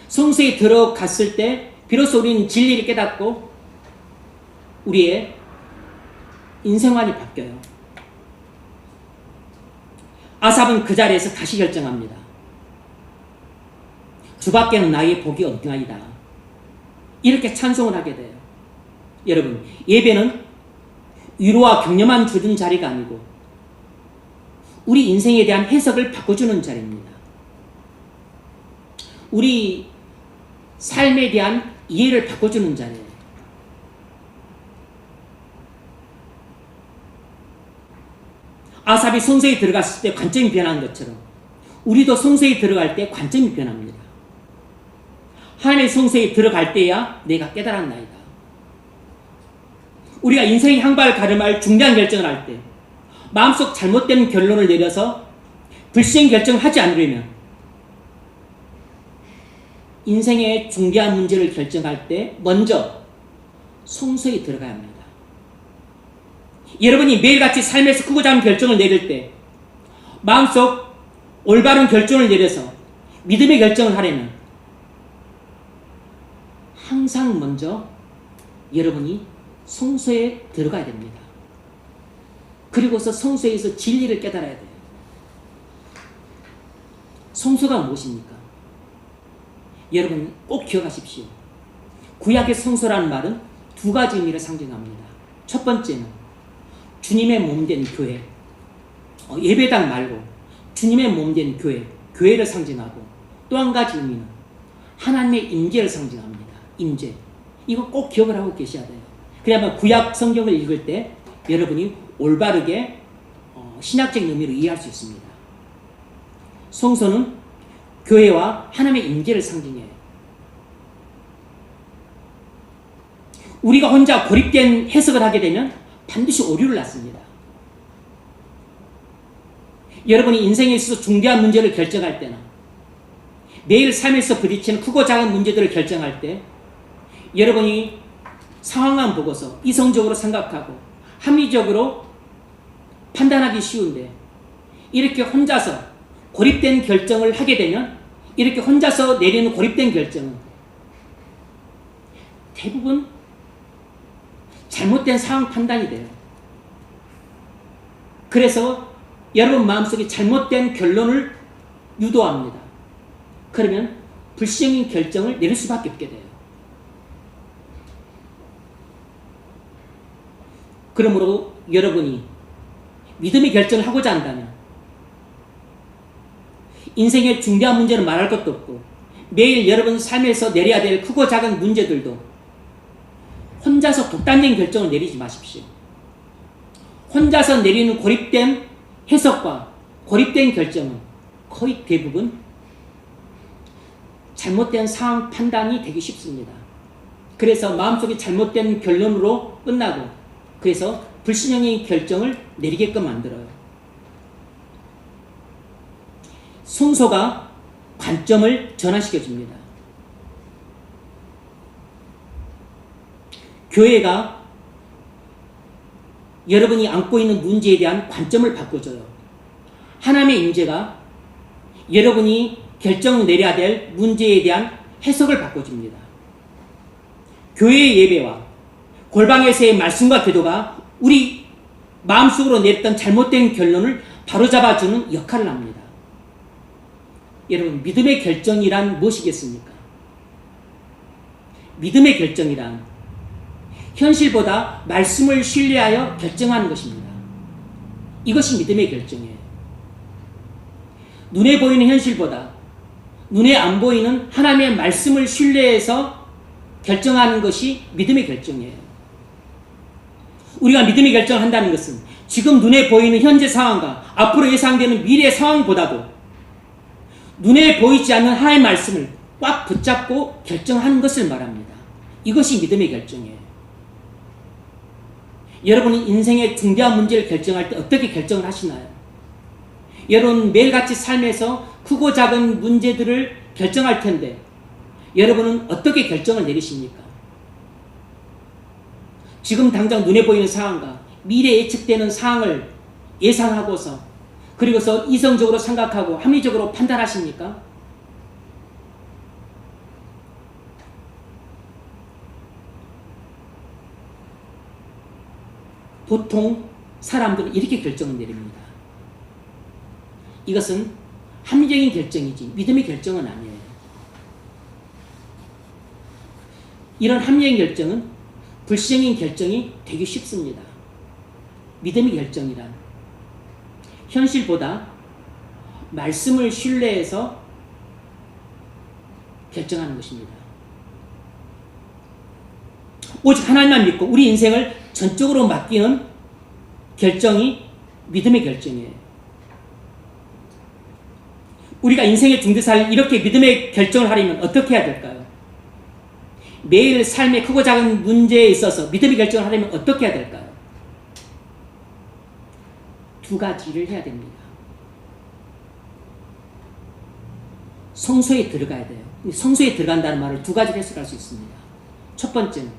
성소에 들어갔을 때 비로소 우리는 진리를 깨닫고 우리의 인생관이 바뀌어요. 아삽은 그 자리에서 다시 결정합니다. 주밖에는 나의 복이 없나이다. 이렇게 찬송을 하게 돼요. 여러분, 예배는 위로와 격려만 주는 자리가 아니고 우리 인생에 대한 해석을 바꿔주는 자리입니다. 우리 삶에 대한 이해를 바꿔주는 자리예요. 아삽이 성소에 들어갔을 때 관점이 변한 것처럼 우리도 성소에 들어갈 때 관점이 변합니다. 하나님의 성소에 들어갈 때야 내가 깨달았나이다. 우리가 인생의 향발 가름할 중대한 결정을 할 때 마음속 잘못된 결론을 내려서 불시행 결정을 하지 않으려면 인생의 중대한 문제를 결정할 때 먼저 성소에 들어가야 합니다. 여러분이 매일같이 삶에서 크고 작은 결정을 내릴 때 마음속 올바른 결정을 내려서 믿음의 결정을 하려면 항상 먼저 여러분이 성소에 들어가야 됩니다. 그리고서 성소에서 진리를 깨달아야 돼요. 성소가 무엇입니까? 여러분 꼭 기억하십시오. 구약의 성소라는 말은 두 가지 의미를 상징합니다. 첫 번째는 주님의 몸된 교회, 예배당 말고 주님의 몸된 교회, 교회를 상징하고 또 한 가지 의미는 하나님의 임재를 상징합니다. 임재. 이거 꼭 기억을 하고 계셔야 돼요. 그래야만 구약 성경을 읽을 때 여러분이 올바르게 신학적인 의미로 이해할 수 있습니다. 성소는 교회와 하나님의 임재를 상징해요. 우리가 혼자 고립된 해석을 하게 되면 반드시 오류를 낳습니다. 여러분이 인생에 있어서 중대한 문제를 결정할 때나 매일 삶에서 부딪히는 크고 작은 문제들을 결정할 때 여러분이 상황만 보고서 이성적으로 생각하고 합리적으로 판단하기 쉬운데 이렇게 혼자서 고립된 결정을 하게 되면 이렇게 혼자서 내리는 고립된 결정은 대부분 잘못된 상황 판단이 돼요. 그래서 여러분 마음속에 잘못된 결론을 유도합니다. 그러면 불시적인 결정을 내릴 수밖에 없게 돼요. 그러므로 여러분이 믿음의 결정을 하고자 한다면 인생의 중대한 문제는 말할 것도 없고 매일 여러분 삶에서 내려야 될 크고 작은 문제들도 혼자서 독단적인 결정을 내리지 마십시오. 혼자서 내리는 고립된 해석과 고립된 결정은 거의 대부분 잘못된 상황 판단이 되기 쉽습니다. 그래서 마음속에 잘못된 결론으로 끝나고 그래서 불신형의 결정을 내리게끔 만들어요. 성소가 관점을 전환시켜줍니다. 교회가 여러분이 안고 있는 문제에 대한 관점을 바꿔줘요. 하나님의 임재가 여러분이 결정을 내려야 될 문제에 대한 해석을 바꿔줍니다. 교회의 예배와 골방에서의 말씀과 기도가 우리 마음속으로 냈던 잘못된 결론을 바로잡아주는 역할을 합니다. 여러분, 믿음의 결정이란 무엇이겠습니까? 믿음의 결정이란 현실보다 말씀을 신뢰하여 결정하는 것입니다. 이것이 믿음의 결정이에요. 눈에 보이는 현실보다 눈에 안 보이는 하나님의 말씀을 신뢰해서 결정하는 것이 믿음의 결정이에요. 우리가 믿음의 결정을 한다는 것은 지금 눈에 보이는 현재 상황과 앞으로 예상되는 미래 상황보다도 눈에 보이지 않는 하나님의 말씀을 꽉 붙잡고 결정하는 것을 말합니다. 이것이 믿음의 결정이에요. 여러분은 인생의 중대한 문제를 결정할 때 어떻게 결정을 하시나요? 여러분 매일같이 삶에서 크고 작은 문제들을 결정할 텐데 여러분은 어떻게 결정을 내리십니까? 지금 당장 눈에 보이는 상황과 미래에 예측되는 상황을 예상하고서 그리고서 이성적으로 생각하고 합리적으로 판단하십니까? 보통 사람들은 이렇게 결정을 내립니다. 이것은 합리적인 결정이지 믿음의 결정은 아니에요. 이런 합리적인 결정은 불시적인 결정이 되기 쉽습니다. 믿음의 결정이란 현실보다 말씀을 신뢰해서 결정하는 것입니다. 오직 하나님만 믿고 우리 인생을 전적으로 맡기는 결정이 믿음의 결정이에요. 우리가 인생의 중대사를 이렇게 믿음의 결정을 하려면 어떻게 해야 될까요? 매일 삶의 크고 작은 문제에 있어서 믿음의 결정을 하려면 어떻게 해야 될까요? 두 가지를 해야 됩니다. 성소에 들어가야 돼요. 성소에 들어간다는 말을 두 가지로 해석할 수 있습니다. 첫 번째는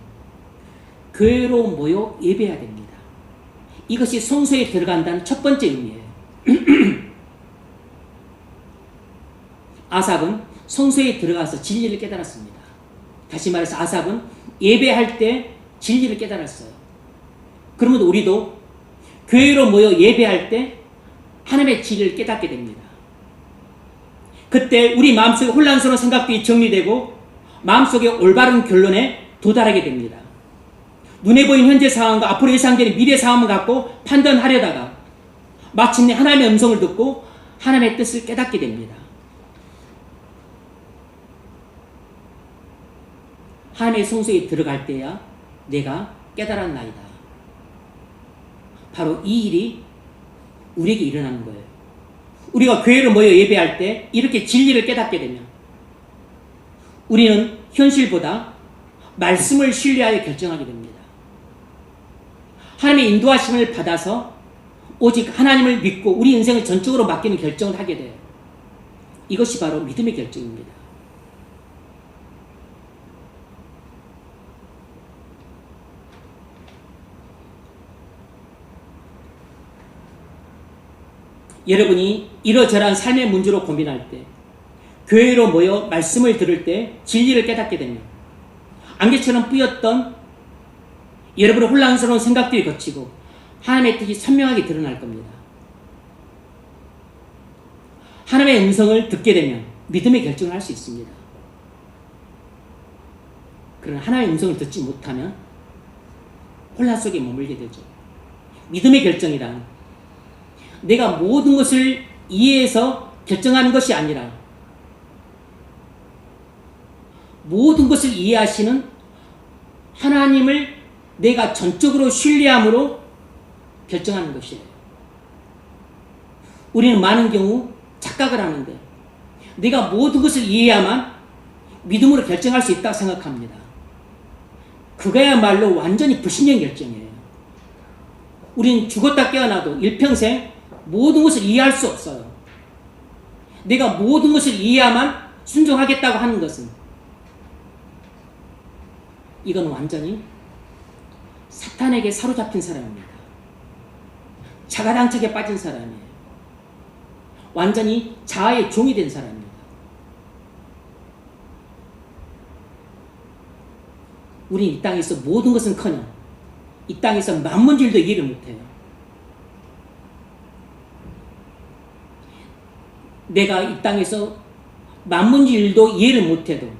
교회로 모여 예배해야 됩니다. 이것이 성소에 들어간다는 첫 번째 의미예요. 아삽은 성소에 들어가서 진리를 깨달았습니다. 다시 말해서 아삽은 예배할 때 진리를 깨달았어요. 그러면 우리도 교회로 모여 예배할 때 하나님의 진리를 깨닫게 됩니다. 그때 우리 마음속에 혼란스러운 생각들이 정리되고 마음속에 올바른 결론에 도달하게 됩니다. 눈에 보이는 현재 상황과 앞으로 예상되는 미래 상황을 갖고 판단하려다가 마침내 하나님의 음성을 듣고 하나님의 뜻을 깨닫게 됩니다. 하나님의 성소에 들어갈 때야 내가 깨달았나이다. 바로 이 일이 우리에게 일어나는 거예요. 우리가 교회를 모여 예배할 때 이렇게 진리를 깨닫게 되면 우리는 현실보다 말씀을 신뢰하여 결정하게 됩니다. 하나님의 인도하심을 받아서 오직 하나님을 믿고 우리 인생을 전적으로 맡기는 결정을 하게 돼요. 이것이 바로 믿음의 결정입니다. 여러분이 이러저러한 삶의 문제로 고민할 때 교회로 모여 말씀을 들을 때 진리를 깨닫게 되면 안개처럼 뿌였던 여러분의 혼란스러운 생각들이 거치고 하나님의 뜻이 선명하게 드러날 겁니다. 하나님의 음성을 듣게 되면 믿음의 결정을 할 수 있습니다. 그러나 하나님의 음성을 듣지 못하면 혼란 속에 머물게 되죠. 믿음의 결정이란 내가 모든 것을 이해해서 결정하는 것이 아니라 모든 것을 이해하시는 하나님을 내가 전적으로 신뢰함으로 결정하는 것이에요. 우리는 많은 경우 착각을 하는데 내가 모든 것을 이해해야만 믿음으로 결정할 수 있다고 생각합니다. 그거야말로 완전히 불신적인 결정이에요. 우리는 죽었다 깨어나도 일평생 모든 것을 이해할 수 없어요. 내가 모든 것을 이해해야만 순종하겠다고 하는 것은 이건 완전히 사탄에게 사로잡힌 사람입니다. 자가당착에 빠진 사람이에요. 완전히 자아의 종이 된 사람입니다. 우리 이 땅에서 모든 것은커녕 이 땅에서 만문질도 이해를 못해요. 내가 이 땅에서 만문일도 이해를 못해도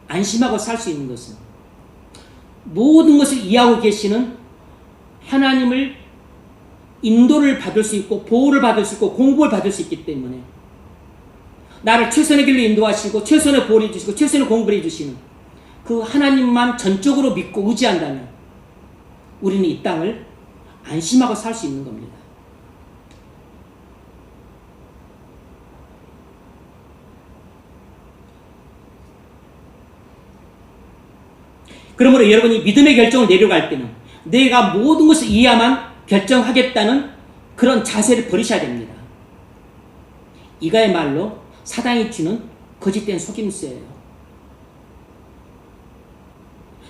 안심하고 살 수 있는 것은 모든 것을 이해하고 계시는 하나님을 인도를 받을 수 있고 보호를 받을 수 있고 공급을 받을 수 있기 때문에 나를 최선의 길로 인도하시고 최선의 보호를 해주시고 최선의 공급을 해주시는 그 하나님만 전적으로 믿고 의지한다면 우리는 이 땅을 안심하고 살 수 있는 겁니다. 그러므로 여러분이 믿음의 결정을 내려갈 때는 내가 모든 것을 이해야만 결정하겠다는 그런 자세를 버리셔야 됩니다. 이가야말로 사단이 주는 거짓된 속임수예요.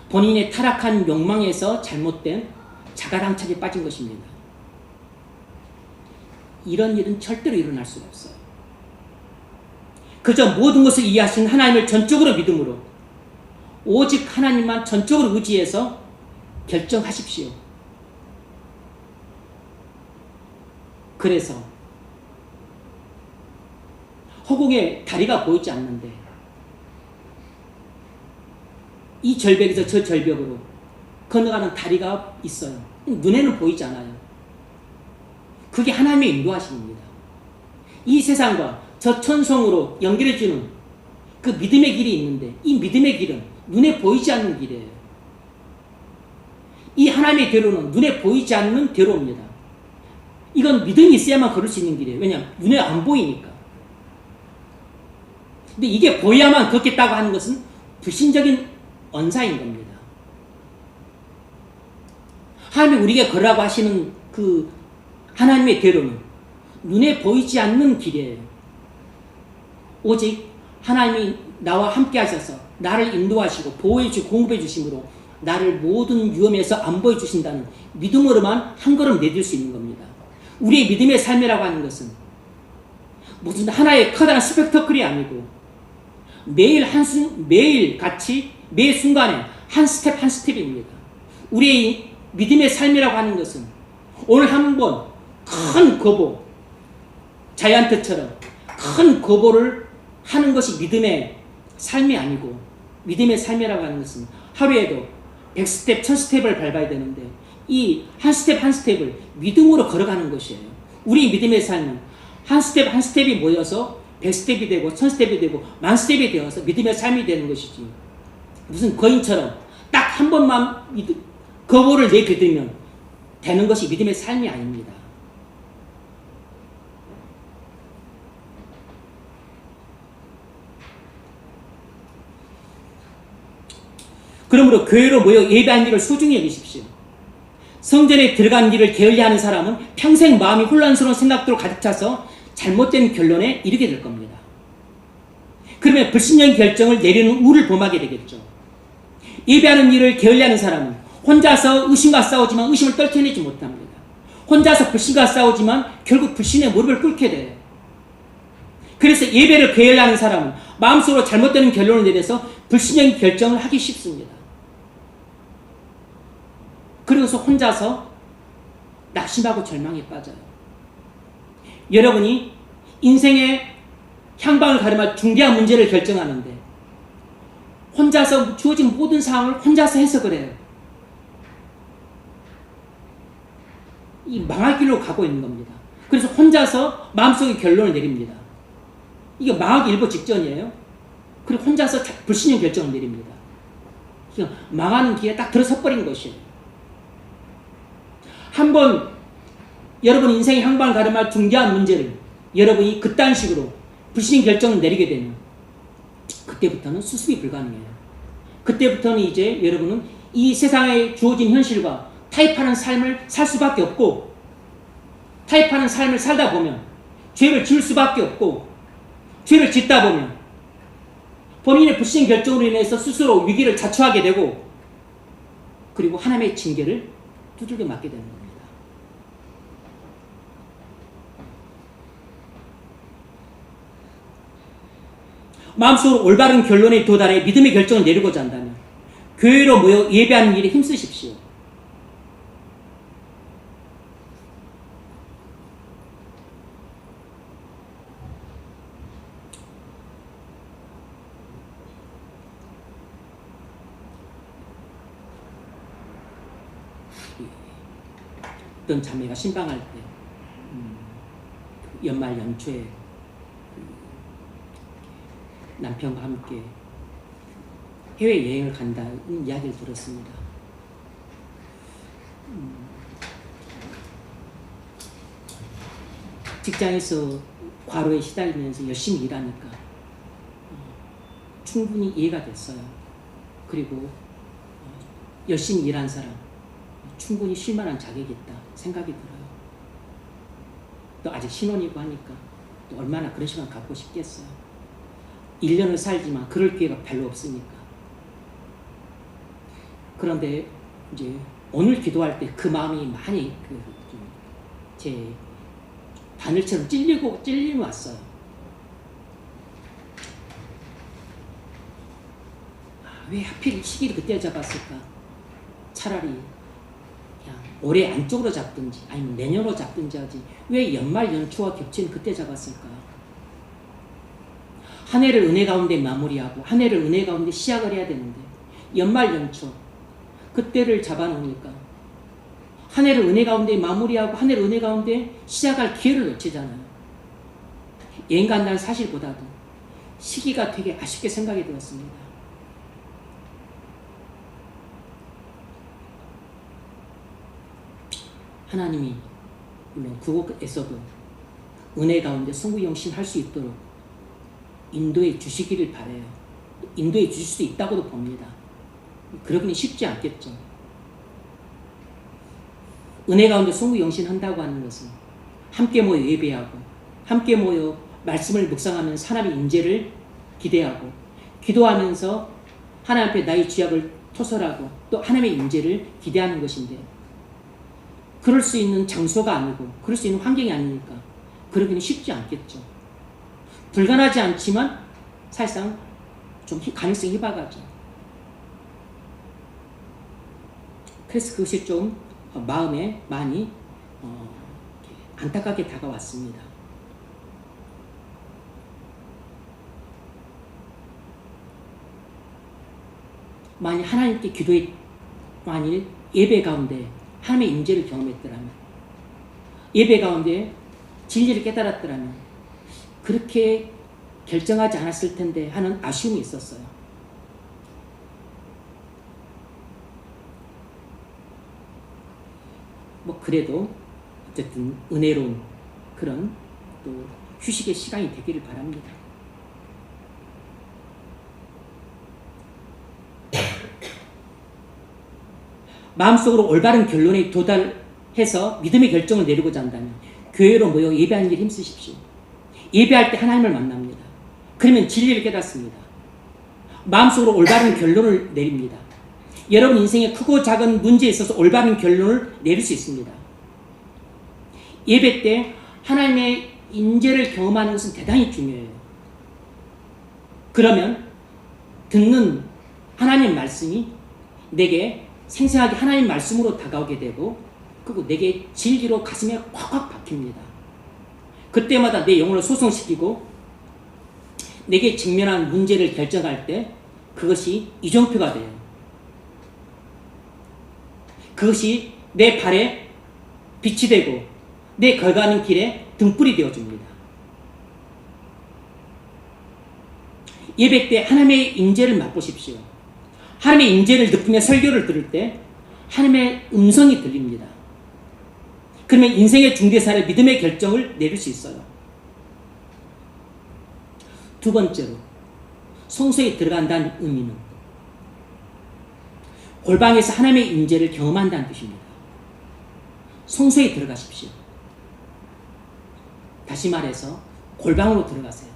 본인의 타락한 욕망에서 잘못된 자가당착에 빠진 것입니다. 이런 일은 절대로 일어날 수가 없어요. 그저 모든 것을 이해하신 하나님을 전적으로 믿음으로 오직 하나님만 전적으로 의지해서 결정하십시오. 그래서 허공에 다리가 보이지 않는데 이 절벽에서 저 절벽으로 건너가는 다리가 있어요. 눈에는 보이지 않아요. 그게 하나님의 인도하심입니다. 이 세상과 저 천성으로 연결해주는 그 믿음의 길이 있는데 이 믿음의 길은 눈에 보이지 않는 길이에요. 이 하나님의 대로는 눈에 보이지 않는 대로입니다. 이건 믿음이 있어야만 걸을 수 있는 길이에요. 왜냐하면 눈에 안 보이니까. 근데 이게 보여야만 걷겠다고 하는 것은 불신적인 언사인 겁니다. 하나님이 우리에게 걸으라고 하시는 그 하나님의 대로는 눈에 보이지 않는 길이에요. 오직 하나님이 나와 함께 하셔서 나를 인도하시고 보호해주시고 공급해주심으로 나를 모든 위험에서 안보해 주신다는 믿음으로만 한 걸음 내딜 수 있는 겁니다. 우리의 믿음의 삶이라고 하는 것은 무슨 하나의 커다란 스펙터클이 아니고 매일 같이 매 순간에 한 스텝 한 스텝입니다. 우리의 믿음의 삶이라고 하는 것은 오늘 한번 큰 거보, 자이언트처럼 큰 거보를 하는 것이 믿음의 삶이 아니고 믿음의 삶이라고 하는 것은 하루에도 100스텝, 1000스텝을 밟아야 되는데 이 한 스텝 한 스텝을 믿음으로 걸어가는 것이에요. 우리 믿음의 삶은 한 스텝 한 스텝이 모여서 100스텝이 되고 1000스텝이 되고 10,000스텝이 되어서 믿음의 삶이 되는 것이지 무슨 거인처럼 딱 한 번만 거보를 내딛으면 되는 것이 믿음의 삶이 아닙니다. 그러므로 교회로 모여 예배한 일을 소중히 여기십시오. 성전에 들어간 일을 게을리하는 사람은 평생 마음이 혼란스러운 생각들로 가득 차서 잘못된 결론에 이르게 될 겁니다. 그러면 불신령 결정을 내리는 우를 범하게 되겠죠. 예배하는 일을 게을리하는 사람은 혼자서 의심과 싸우지만 의심을 떨쳐내지 못합니다. 혼자서 불신과 싸우지만 결국 불신의 무릎을 꿇게 돼요. 그래서 예배를 게을리하는 사람은 마음속으로 잘못되는 결론을 내려서 불신령 결정을 하기 쉽습니다. 그래서 혼자서 낙심하고 절망에 빠져요. 여러분이 인생의 향방을 가름할 중대한 문제를 결정하는데 혼자서 주어진 모든 상황을 혼자서 해석을 해요. 이 망할 길로 가고 있는 겁니다. 그래서 혼자서 마음속에 결론을 내립니다. 이게 망하기 일보 직전이에요. 그리고 혼자서 불신령 결정을 내립니다. 망하는 길에 딱 들어서 버린 것이에요. 한번 여러분 인생의 향방을 가름할 중대한 문제를 여러분이 그딴 식으로 불신령 결정을 내리게 되면 그때부터는 수습이 불가능해요. 그때부터는 이제 여러분은 이 세상에 주어진 현실과 타협하는 삶을 살 수밖에 없고 타협하는 삶을 살다 보면 죄를 지을 수밖에 없고 죄를 짓다 보면 본인의 불신 결정으로 인해서 스스로 위기를 자초하게 되고 그리고 하나님의 징계를 두들겨 맞게 되는 겁니다. 마음속으로 올바른 결론에 도달해 믿음의 결정을 내리고자 한다면 교회로 모여 예배하는 일에 힘쓰십시오. 어떤 자매가 신방할 때 연말 연초에 남편과 함께 해외여행을 간다는 이야기를 들었습니다. 직장에서 과로에 시달리면서 열심히 일하니까 충분히 이해가 됐어요. 그리고 열심히 일한 사람 충분히 쉴만한 자격이 있다 생각이 들어요. 또 아직 신혼이고 하니까 또 얼마나 그런 시간 갖고 싶겠어요. 1년을 살지만 그럴 기회가 별로 없으니까. 그런데 이제 오늘 기도할 때 그 마음이 많이 제 바늘처럼 찔리고 왔어요. 왜 하필 시기를 그때 잡았을까? 차라리 그냥 올해 안쪽으로 잡든지 아니면 내년으로 잡든지 하지 왜 연말 연초와 겹치는 그때 잡았을까? 한 해를 은혜 가운데 마무리하고 한 해를 은혜 가운데 시작을 해야 되는데 연말 연초 그때를 잡아놓으니까 한 해를 은혜 가운데 마무리하고 한 해를 은혜 가운데 시작할 기회를 놓치잖아요. 여행 간다는 사실보다도 시기가 되게 아쉽게 생각이 되었습니다. 하나님이 물론 그곳에서도 은혜 가운데 성구영신할 수 있도록 인도해 주시기를 바라요. 인도해 주실 수 있다고도 봅니다. 그러기는 쉽지 않겠죠. 은혜 가운데 성구영신한다고 하는 것은 함께 모여 예배하고 함께 모여 말씀을 묵상하면서 하나님의 인재를 기대하고 기도하면서 하나님 앞에 나의 죄악을 토설하고 또 하나님의 인재를 기대하는 것인데 그럴 수 있는 장소가 아니고 그럴 수 있는 환경이 아니니까 그러기는 쉽지 않겠죠. 불가능하지 않지만 사실상 좀 가능성이 희박하죠. 그래서 그것이 좀 마음에 많이 안타깝게 다가왔습니다. 만일 하나님께 기도해 만일 예배 가운데 하나님의 임재를 경험했더라면 예배 가운데 진리를 깨달았더라면 그렇게 결정하지 않았을 텐데 하는 아쉬움이 있었어요. 뭐 그래도 어쨌든 은혜로운 그런 또 휴식의 시간이 되기를 바랍니다. 마음속으로 올바른 결론에 도달해서 믿음의 결정을 내리고자 한다면 교회로 모여 예배하는 일 힘쓰십시오. 예배할 때 하나님을 만납니다. 그러면 진리를 깨닫습니다. 마음속으로 올바른 결론을 내립니다. 여러분 인생에 크고 작은 문제에 있어서 올바른 결론을 내릴 수 있습니다. 예배 때 하나님의 인재를 경험하는 것은 대단히 중요해요. 그러면 듣는 하나님의 말씀이 내게 생생하게 하나님 말씀으로 다가오게 되고 그리고 내게 진리로 가슴에 꽉꽉 박힙니다. 그때마다 내 영혼을 소성시키고 내게 직면한 문제를 결정할 때 그것이 이정표가 돼요. 그것이 내 발에 빛이 되고 내 걸어가는 길에 등불이 되어줍니다. 예배 때 하나님의 임재를 맛보십시오. 하나님의 임재를 느끼며 설교를 들을 때 하나님의 음성이 들립니다. 그러면 인생의 중대사를 믿음의 결정을 내릴 수 있어요. 두 번째로 성소에 들어간다는 의미는 골방에서 하나님의 임재를 경험한다는 뜻입니다. 성소에 들어가십시오. 다시 말해서 골방으로 들어가세요.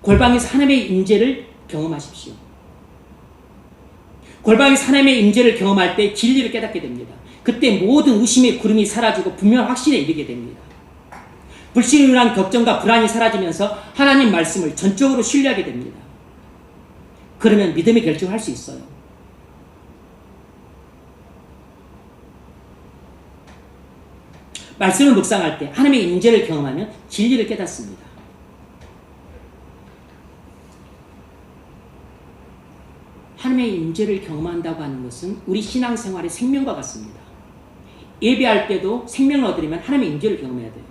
골방에서 하나님의 임재를 경험하십시오. 골방에서 하나님의 임재를 경험할 때 진리를 깨닫게 됩니다. 그때 모든 의심의 구름이 사라지고 분명한 확신에 이르게 됩니다. 불신이란 걱정과 불안이 사라지면서 하나님 말씀을 전적으로 신뢰하게 됩니다. 그러면 믿음의 결정을 할 수 있어요. 말씀을 묵상할 때 하나님의 임재를 경험하면 진리를 깨닫습니다. 하나님의 임재를 경험한다고 하는 것은 우리 신앙생활의 생명과 같습니다. 예배할 때도 생명을 얻으려면 하나님의 임재를 경험해야 돼요.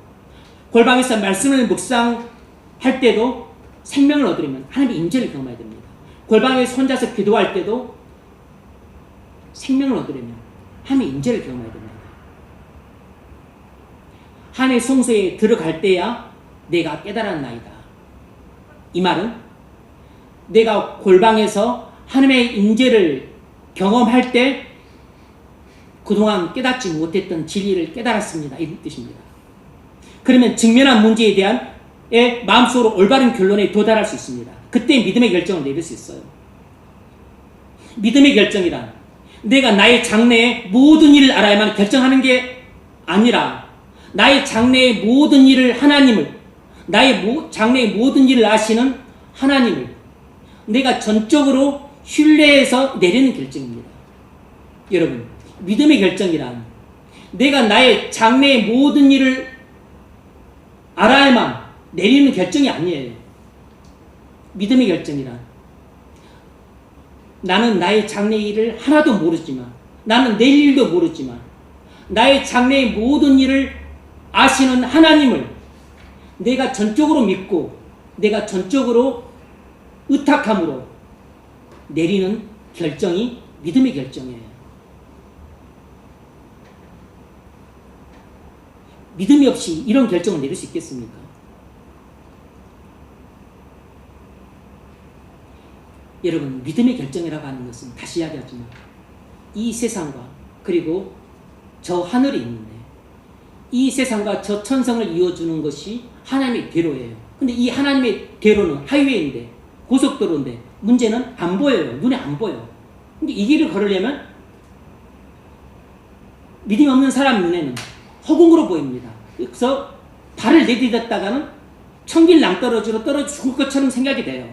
골방에서 말씀을 묵상할 때도 생명을 얻으려면 하나님의 임재를 경험해야 됩니다. 골방에서 혼자서 기도할 때도 생명을 얻으려면 하나님의 임재를 경험해야 됩니다. 하나님의 성소에 들어갈 때야 내가 깨달았나이다. 이 말은 내가 골방에서 하나님의 임재를 경험할 때 그동안 깨닫지 못했던 진리를 깨달았습니다. 이 뜻입니다. 그러면 직면한 문제에 대한 마음속으로 올바른 결론에 도달할 수 있습니다. 그때 믿음의 결정을 내릴 수 있어요. 믿음의 결정이란 내가 나의 장래의 모든 일을 알아야만 결정하는 게 아니라 나의 장래의 모든 일을 하나님을, 나의 장래의 모든 일을 아시는 하나님을 내가 전적으로 신뢰해서 내리는 결정입니다. 여러분, 믿음의 결정이란 내가 나의 장래의 모든 일을 알아야만 내리는 결정이 아니에요. 믿음의 결정이란 나는 나의 장래의 일을 하나도 모르지만, 나는 내일 일도 모르지만 나의 장래의 모든 일을 아시는 하나님을 내가 전적으로 믿고 내가 전적으로 의탁함으로 내리는 결정이 믿음의 결정이에요. 믿음이 없이 이런 결정을 내릴 수 있겠습니까? 여러분, 믿음의 결정이라고 하는 것은 다시 이야기하지만 이 세상과 그리고 저 하늘이 있는데 이 세상과 저 천성을 이어주는 것이 하나님의 대로예요. 근데 이 하나님의 대로는 하이웨이인데, 고속도로인데 문제는 안 보여요. 눈에 안 보여. 근데 이 길을 걸으려면 믿음이 없는 사람 눈에는 허공으로 보입니다. 그래서 발을 내딛었다가는 천길 낭떠러지로 떨어져 죽을 것처럼 생각이 돼요.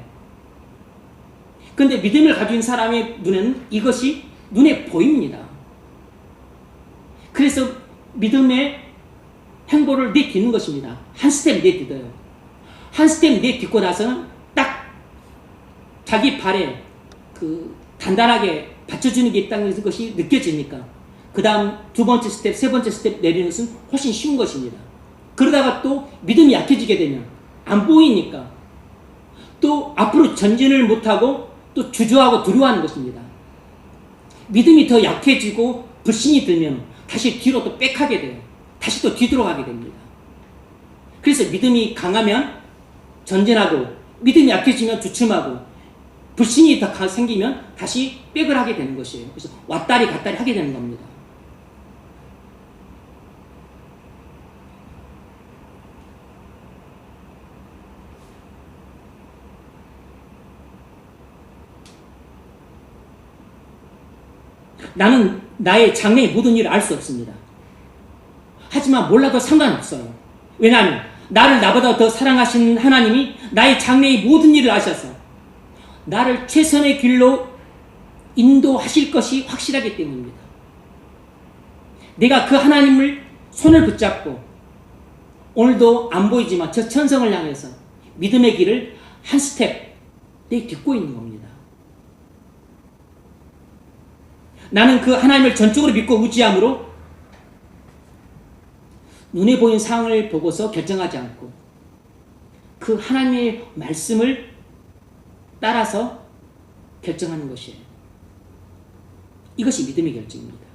그런데 믿음을 가진 사람의 눈에는 이것이 눈에 보입니다. 그래서 믿음의 행보를 내딛는 것입니다. 한 스텝 내딛어요. 한 스텝 내딛고 나서는 딱 자기 발에 단단하게 받쳐주는 게 있다는 것이 느껴지니까 그 다음 두 번째 스텝, 세 번째 스텝 내리는 것은 훨씬 쉬운 것입니다. 그러다가 또 믿음이 약해지게 되면 안 보이니까 또 앞으로 전진을 못하고 또 주저하고 두려워하는 것입니다. 믿음이 더 약해지고 불신이 들면 다시 뒤로 또 백하게 돼요. 다시 또 뒤돌아가게 됩니다. 그래서 믿음이 강하면 전진하고 믿음이 약해지면 주춤하고 불신이 더 생기면 다시 백을 하게 되는 것이에요. 그래서 왔다리 갔다리 하게 되는 겁니다. 나는 나의 장래의 모든 일을 알 수 없습니다. 하지만 몰라도 상관없어요. 왜냐하면 나를 나보다 더 사랑하시는 하나님이 나의 장래의 모든 일을 아셔서 나를 최선의 길로 인도하실 것이 확실하기 때문입니다. 내가 그 하나님을 손을 붙잡고 오늘도 안 보이지만 저 천성을 향해서 믿음의 길을 한 스텝 내딛고 있는 겁니다. 나는 그 하나님을 전적으로 믿고 의지함으로 눈에 보이는 상황을 보고서 결정하지 않고 그 하나님의 말씀을 따라서 결정하는 것이에요. 이것이 믿음의 결정입니다.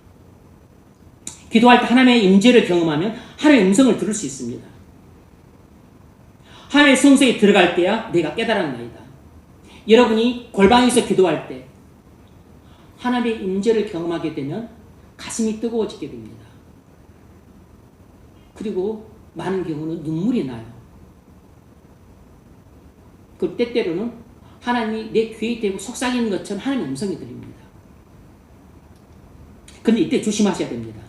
기도할 때 하나님의 임재를 경험하면 하나님의 음성을 들을 수 있습니다. 하나님의 성소에 들어갈 때야 내가 깨달았나이다. 여러분이 골방에서 기도할 때 하나님의 임재를 경험하게 되면 가슴이 뜨거워지게 됩니다. 그리고 많은 경우는 눈물이 나요. 그 때때로는 하나님이 내 귀에 대고 속삭이는 것처럼 하나님의 음성이 들립니다. 그런데 이때 조심하셔야 됩니다.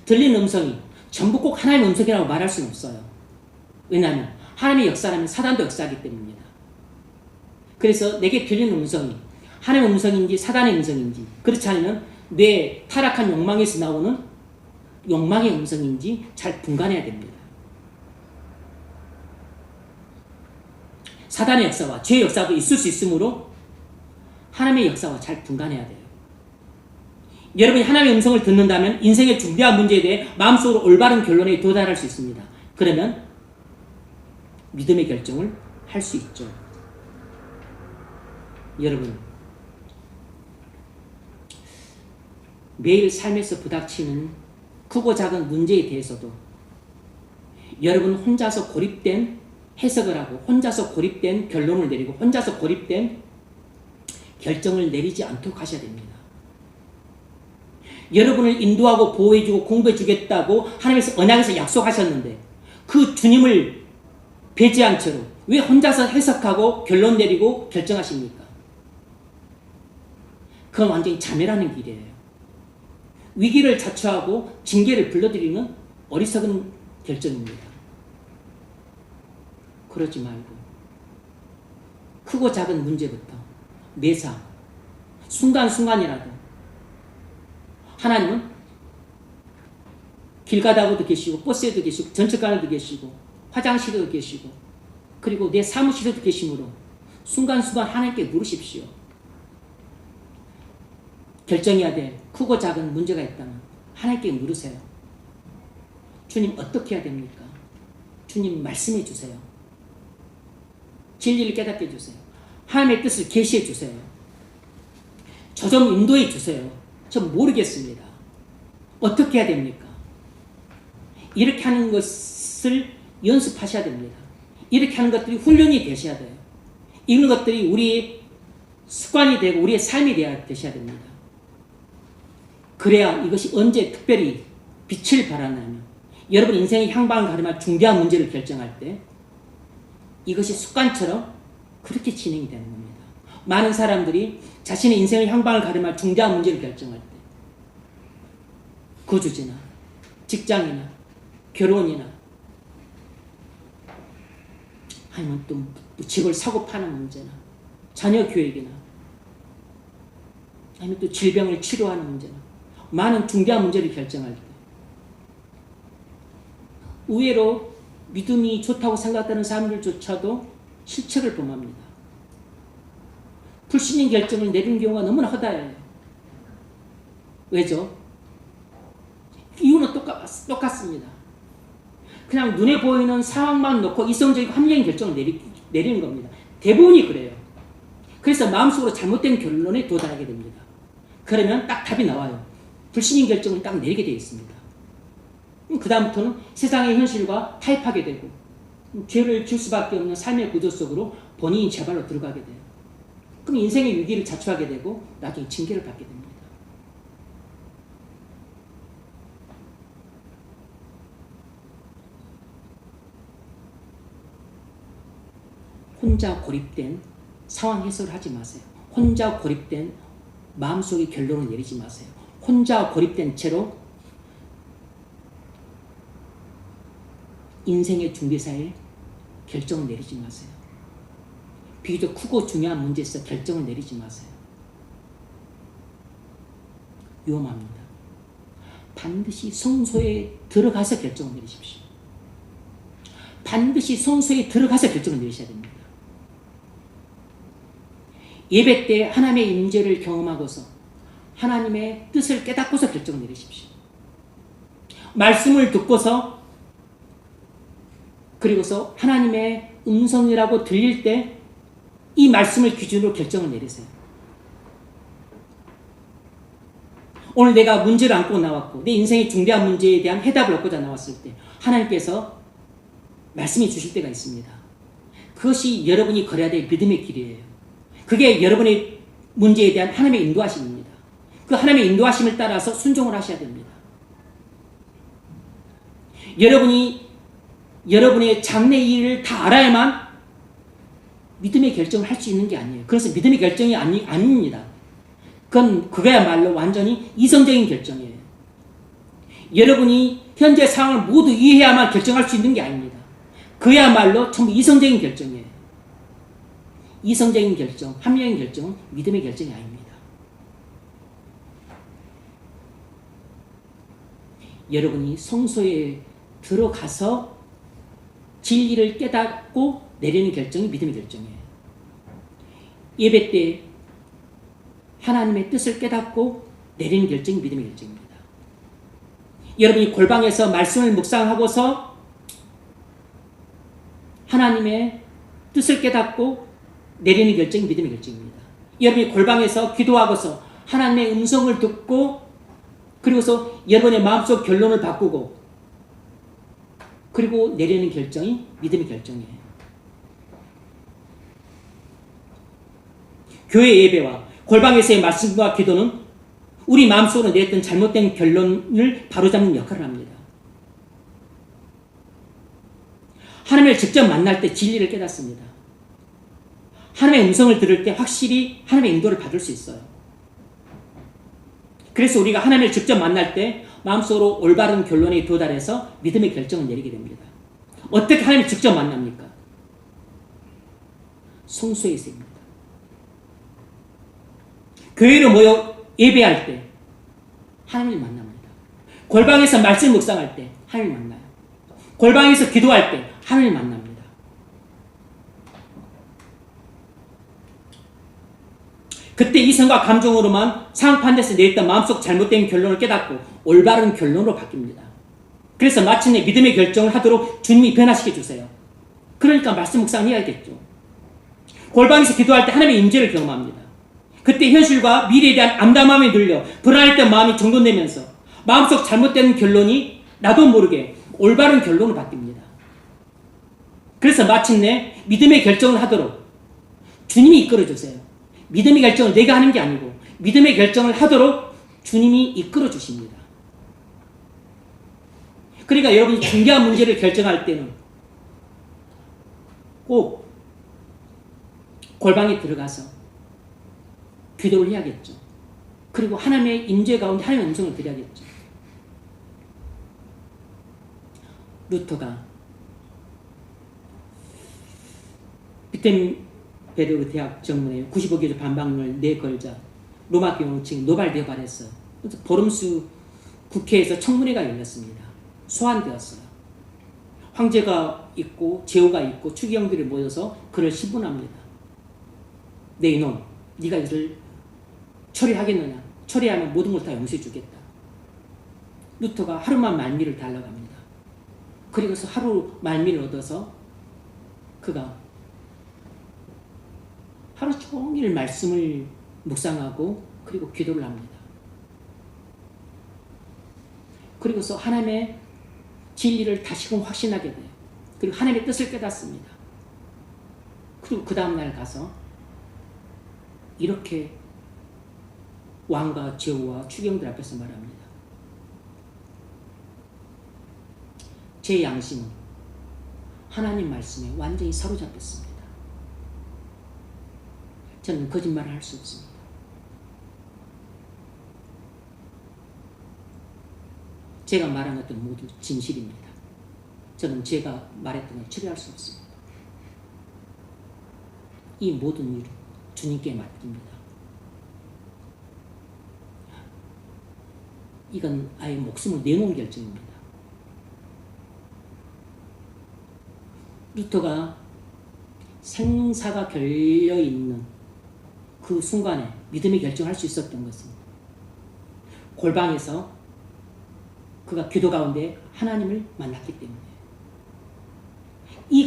들리는 음성이 전부 꼭 하나님의 음성이라고 말할 수는 없어요. 왜냐하면 하나님의 역사라면 사단도 역사하기 때문입니다. 그래서 내게 들리는 음성이 하나님의 음성인지 사단의 음성인지, 그렇지 않으면 내 타락한 욕망에서 나오는 욕망의 음성인지 잘 분간해야 됩니다. 사단의 역사와 죄의 역사도 있을 수 있으므로 하나님의 역사와 잘 분간해야 돼요. 여러분이 하나님의 음성을 듣는다면 인생의 중대한 문제에 대해 마음속으로 올바른 결론에 도달할 수 있습니다. 그러면 믿음의 결정을 할 수 있죠. 여러분, 매일 삶에서 부닥치는 크고 작은 문제에 대해서도 여러분 혼자서 고립된 해석을 하고 혼자서 고립된 결론을 내리고 혼자서 고립된 결정을 내리지 않도록 하셔야 됩니다. 여러분을 인도하고 보호해주고 공부해주겠다고 하나님께서 언약에서 약속하셨는데 그 주님을 배제한 채로 왜 혼자서 해석하고 결론 내리고 결정하십니까? 그건 완전히 자멸하는 길이에요. 위기를 자초하고 징계를 불러들이는 어리석은 결정입니다. 그러지 말고 크고 작은 문제부터 매사 순간순간이라도 하나님은 길 가다가도 계시고 버스에도 계시고 전철관에도 계시고 화장실에도 계시고 그리고 내 사무실에도 계시므로 순간순간 하나님께 물으십시오. 결정해야 될 크고 작은 문제가 있다면 하나님께 물으세요. 주님 어떻게 해야 됩니까? 주님 말씀해 주세요. 진리를 깨닫게 해주세요. 하나님의 뜻을 계시해 주세요. 저 좀 인도해 주세요. 전 모르겠습니다. 어떻게 해야 됩니까? 이렇게 하는 것을 연습하셔야 됩니다. 이렇게 하는 것들이 훈련이 되셔야 돼요. 이런 것들이 우리의 습관이 되고 우리의 삶이 되셔야 됩니다. 그래야 이것이 언제 특별히 빛을 발하냐면 여러분 인생의 향방을 가름할 중대한 문제를 결정할 때 이것이 습관처럼 그렇게 진행이 되는 겁니다. 많은 사람들이 자신의 인생의 향방을 가름할 중대한 문제를 결정할 때 거주지나 직장이나 결혼이나 아니면 또 집을 사고 파는 문제나 자녀 교육이나 아니면 또 질병을 치료하는 문제나 많은 중대한 문제를 결정할 때 의외로 믿음이 좋다고 생각하는 사람들조차도 실책을 범합니다. 불신인 결정을 내리는 경우가 너무나 허다해요. 왜죠? 이유는 똑같습니다. 그냥 눈에 보이는 상황만 놓고 이성적이고 합리적인 결정을 내리는 겁니다. 대부분이 그래요. 그래서 마음속으로 잘못된 결론에 도달하게 됩니다. 그러면 딱 답이 나와요. 불신인 결정을 딱 내리게 되어 있습니다. 그 다음부터는 세상의 현실과 타협하게 되고 죄를 질 수밖에 없는 삶의 구조 속으로 본인이 제발로 들어가게 돼요. 그럼 인생의 위기를 자초하게 되고 나중에 징계를 받게 됩니다. 혼자 고립된 상황 해소를 하지 마세요. 혼자 고립된 마음속의 결론을 내리지 마세요. 혼자 고립된 채로 인생의 준비사에 결정을 내리지 마세요. 비교적 크고 중요한 문제에서 결정을 내리지 마세요. 위험합니다. 반드시 성소에 들어가서 결정을 내리십시오. 반드시 성소에 들어가서 결정을 내리셔야 됩니다. 예배 때 하나님의 임재를 경험하고서 하나님의 뜻을 깨닫고서 결정을 내리십시오. 말씀을 듣고서 그리고서 하나님의 음성이라고 들릴 때 이 말씀을 기준으로 결정을 내리세요. 오늘 내가 문제를 안고 나왔고 내 인생의 중대한 문제에 대한 해답을 얻고자 나왔을 때 하나님께서 말씀해 주실 때가 있습니다. 그것이 여러분이 걸어야 될 믿음의 길이에요. 그게 여러분의 문제에 대한 하나님의 인도하심입니다. 그 하나님의 인도하심을 따라서 순종을 하셔야 됩니다. 여러분이 여러분의 장래 일을 다 알아야만 믿음의 결정을 할 수 있는 게 아니에요. 그래서 믿음의 결정이 아닙니다. 그거야말로 완전히 이성적인 결정이에요. 여러분이 현재 상황을 모두 이해해야만 결정할 수 있는 게 아닙니다. 그야말로 전부 이성적인 결정이에요. 이성적인 결정, 합리적인 결정은 믿음의 결정이 아닙니다. 여러분이 성소에 들어가서 진리를 깨닫고 내리는 결정이 믿음의 결정이에요. 예배 때 하나님의 뜻을 깨닫고 내리는 결정이 믿음의 결정입니다. 여러분이 골방에서 말씀을 묵상하고서 하나님의 뜻을 깨닫고 내리는 결정이 믿음의 결정입니다. 여러분이 골방에서 기도하고서 하나님의 음성을 듣고 그리고서 여러분의 마음속 결론을 바꾸고 그리고 내리는 결정이 믿음의 결정이에요. 교회 예배와 골방에서의 말씀과 기도는 우리 마음속으로 내었던 잘못된 결론을 바로잡는 역할을 합니다. 하나님을 직접 만날 때 진리를 깨닫습니다. 하나님의 음성을 들을 때 확실히 하나님의 인도를 받을 수 있어요. 그래서 우리가 하나님을 직접 만날 때 마음속으로 올바른 결론에 도달해서 믿음의 결정을 내리게 됩니다. 어떻게 하나님을 직접 만납니까? 성소에서입니다. 교회로 모여 예배할 때 하나님을 만납니다. 골방에서 말씀 묵상할 때 하나님을 만나요. 골방에서 기도할 때 하나님을 만납니다. 그때 이성과 감정으로만 상판에서 내렸던 마음속 잘못된 결론을 깨닫고 올바른 결론으로 바뀝니다. 그래서 마침내 믿음의 결정을 하도록 주님이 변화시켜 주세요. 그러니까 말씀 묵상을 해야겠죠. 골방에서 기도할 때 하나님의 임재를 경험합니다. 그때 현실과 미래에 대한 암담함에 눌려 불안했던 마음이 정돈되면서 마음속 잘못된 결론이 나도 모르게 올바른 결론으로 바뀝니다. 그래서 마침내 믿음의 결정을 하도록 주님이 이끌어 주세요. 믿음의 결정을 내가 하는 게 아니고 믿음의 결정을 하도록 주님이 이끌어 주십니다. 그러니까 여러분이 중요한 문제를 결정할 때는 꼭 골방에 들어가서 기도를 해야겠죠. 그리고 하나님의 임재 가운데 하나님의 음성을 드려야겠죠. 루터가 비텐베르그 대학 정문에 95개조 반박론을 내걸자 로마 교황 측 노발되어 발했어요. 그래서 보름수 국회에서 청문회가 열렸습니다. 소환되었어요. 황제가 있고 제후가 있고 추기경들이 모여서 그를 신문합니다. 네 이놈, 네가 이를 처리하겠느냐? 처리하면 모든 걸 다 용서해 주겠다. 루터가 하루만 말미를 달라고 합니다. 그리고서 하루 말미를 얻어서 그가 하루 종일 말씀을 묵상하고 그리고 기도를 합니다. 그리고서 하나님의 진리를 다시금 확신하게 돼요. 그리고 하나님의 뜻을 깨닫습니다. 그리고 그 다음날 가서 이렇게 왕과 제후와 추경들 앞에서 말합니다. 제 양심은 하나님 말씀에 완전히 사로잡혔습니다. 저는 거짓말을 할 수 없습니다. 제가 말한 것들은 모두 진실입니다. 저는 제가 말했던 걸 처리할 수 없습니다. 이 모든 일은 주님께 맡깁니다. 이건 아예 목숨을 내놓은 결정입니다. 루터가 생사가 걸려있는 그 순간에 믿음의 결정을 할 수 있었던 것은 골방에서 그가 기도 가운데 하나님을 만났기 때문에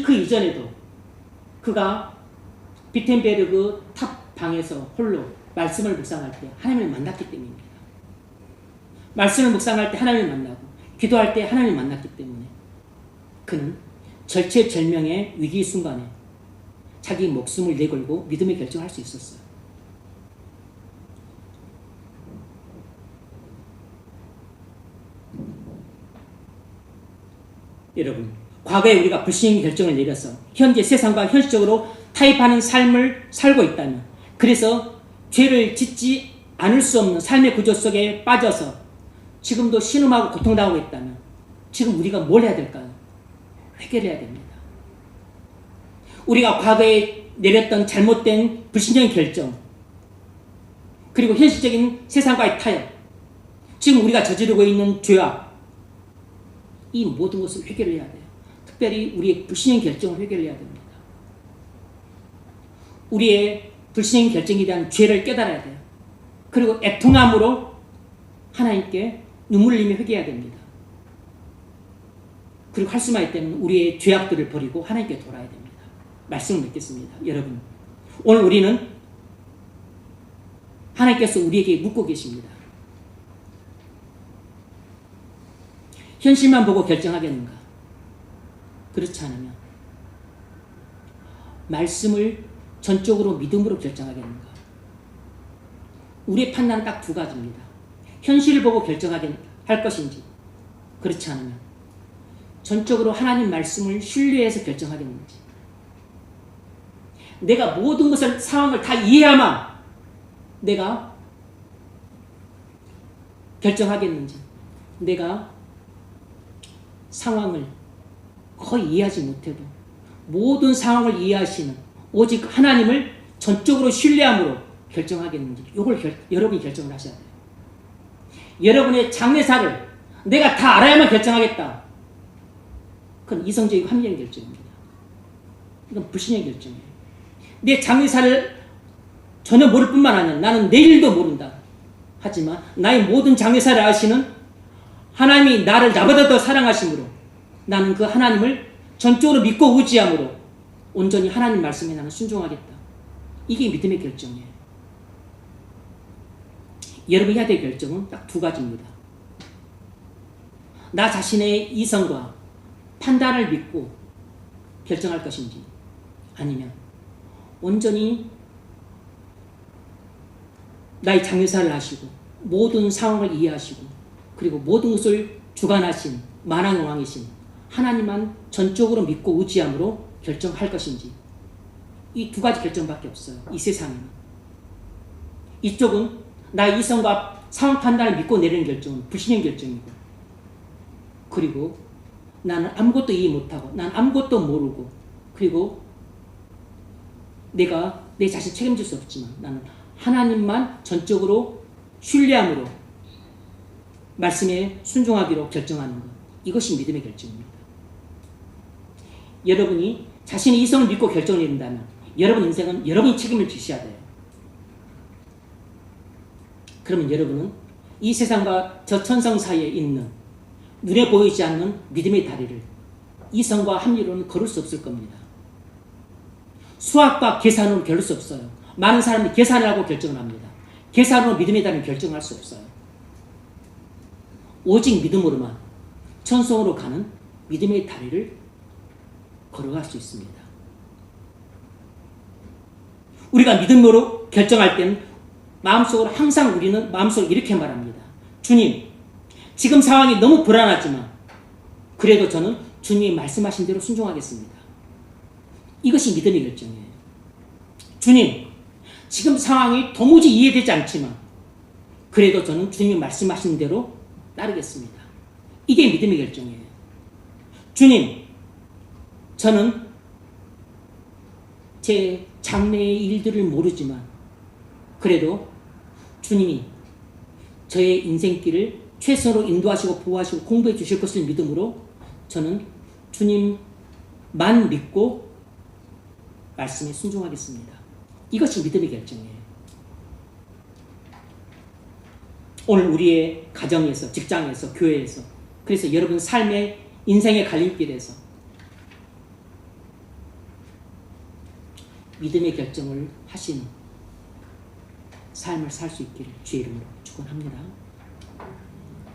그 이전에도 그가 비텐베르그 탑 방에서 홀로 말씀을 묵상할 때 하나님을 만났기 때문입니다. 말씀을 묵상할 때 하나님을 만나고 기도할 때 하나님을 만났기 때문에 그는 절체절명의 위기 순간에 자기 목숨을 내걸고 믿음의 결정을 할 수 있었어요. 여러분, 과거에 우리가 불신의 결정을 내려서 현재 세상과 현실적으로 타협하는 삶을 살고 있다면, 그래서 죄를 짓지 않을 수 없는 삶의 구조 속에 빠져서 지금도 신음하고 고통당하고 있다면 지금 우리가 뭘 해야 될까요? 회개를 해야 됩니다. 우리가 과거에 내렸던 잘못된 불신적인 결정, 그리고 현실적인 세상과의 타협, 지금 우리가 저지르고 있는 죄악, 이 모든 것을 회개를 해야 돼요. 특별히 우리의 불신적인 결정을 회개를 해야 됩니다. 우리의 불신적인 결정에 대한 죄를 깨달아야 돼요. 그리고 애통함으로 하나님께 눈물을 흘리며 회개해야 됩니다. 그리고 할 수만 있다면 우리의 죄악들을 버리고 하나님께 돌아야 됩니다. 말씀을 맺겠습니다. 여러분, 오늘 우리는 하나님께서 우리에게 묻고 계십니다. 현실만 보고 결정하겠는가? 그렇지 않으면 말씀을 전적으로 믿음으로 결정하겠는가? 우리의 판단은 딱 두 가지입니다. 현실을 보고 결정할 것인지, 그렇지 않으면 전적으로 하나님 말씀을 신뢰해서 결정하겠는지, 내가 모든 것을, 상황을 다 이해하면 내가 결정하겠는지, 내가 상황을 거의 이해하지 못해도 모든 상황을 이해하시는 오직 하나님을 전적으로 신뢰함으로 결정하겠는지, 이걸 여러분이 결정을 하셔야 돼요. 여러분의 장래사를 내가 다 알아야만 결정하겠다. 그건 이성적이고 합리적인 결정입니다. 이건 불신의 결정이에요. 내 장래사를 전혀 모를 뿐만 아니라 나는 내일도 모른다. 하지만 나의 모든 장래사를 아시는 하나님이 나를 나보다 더 사랑하심으로 나는 그 하나님을 전적으로 믿고 의지함으로 온전히 하나님 말씀에 나는 순종하겠다. 이게 믿음의 결정이에요. 여러분이 해야 될 결정은 딱 두 가지입니다. 나 자신의 이성과 판단을 믿고 결정할 것인지, 아니면 온전히 나의 장래사를 아시고 모든 상황을 이해하시고 그리고 모든 것을 주관하신 만왕의 왕이신 하나님만 전적으로 믿고 의지함으로 결정할 것인지, 이 두 가지 결정밖에 없어요. 이 세상에는. 이쪽은 나의 이성과 상황 판단을 믿고 내리는 결정은 불신의 결정이고, 그리고 나는 아무것도 이해 못하고 난 아무것도 모르고, 그리고 내가 내 자신 책임질 수 없지만 나는 하나님만 전적으로 신뢰함으로 말씀에 순종하기로 결정하는 것, 이것이 믿음의 결정입니다. 여러분이 자신의 이성을 믿고 결정을 내린다면 여러분 인생은 여러분이 책임을 지셔야 돼요. 그러면 여러분은 이 세상과 저 천성 사이에 있는 눈에 보이지 않는 믿음의 다리를 이성과 합리로는 걸을 수 없을 겁니다. 수학과 계산으로 겨룰 수 없어요. 많은 사람들이 계산을 하고 결정을 합니다. 계산으로 믿음의 다리를 결정할 수 없어요. 오직 믿음으로만 천성으로 가는 믿음의 다리를 걸어갈 수 있습니다. 우리가 믿음으로 결정할 때는 마음속으로 항상 우리는 마음속으로 이렇게 말합니다. 주님, 지금 상황이 너무 불안하지만 그래도 저는 주님이 말씀하신 대로 순종하겠습니다. 이것이 믿음의 결정이에요. 주님, 지금 상황이 도무지 이해되지 않지만 그래도 저는 주님이 말씀하신 대로 따르겠습니다. 이게 믿음의 결정이에요. 주님, 저는 제 장래의 일들을 모르지만 그래도 주님이 저의 인생길을 최선으로 인도하시고 보호하시고 공부해 주실 것을 믿음으로 저는 주님만 믿고 말씀에 순종하겠습니다. 이것이 믿음의 결정이에요. 오늘 우리의 가정에서, 직장에서, 교회에서, 그래서 여러분 삶의 인생의 갈림길에서 믿음의 결정을 하시는 삶을 살 수 있기를 주의 이름으로 축원합니다.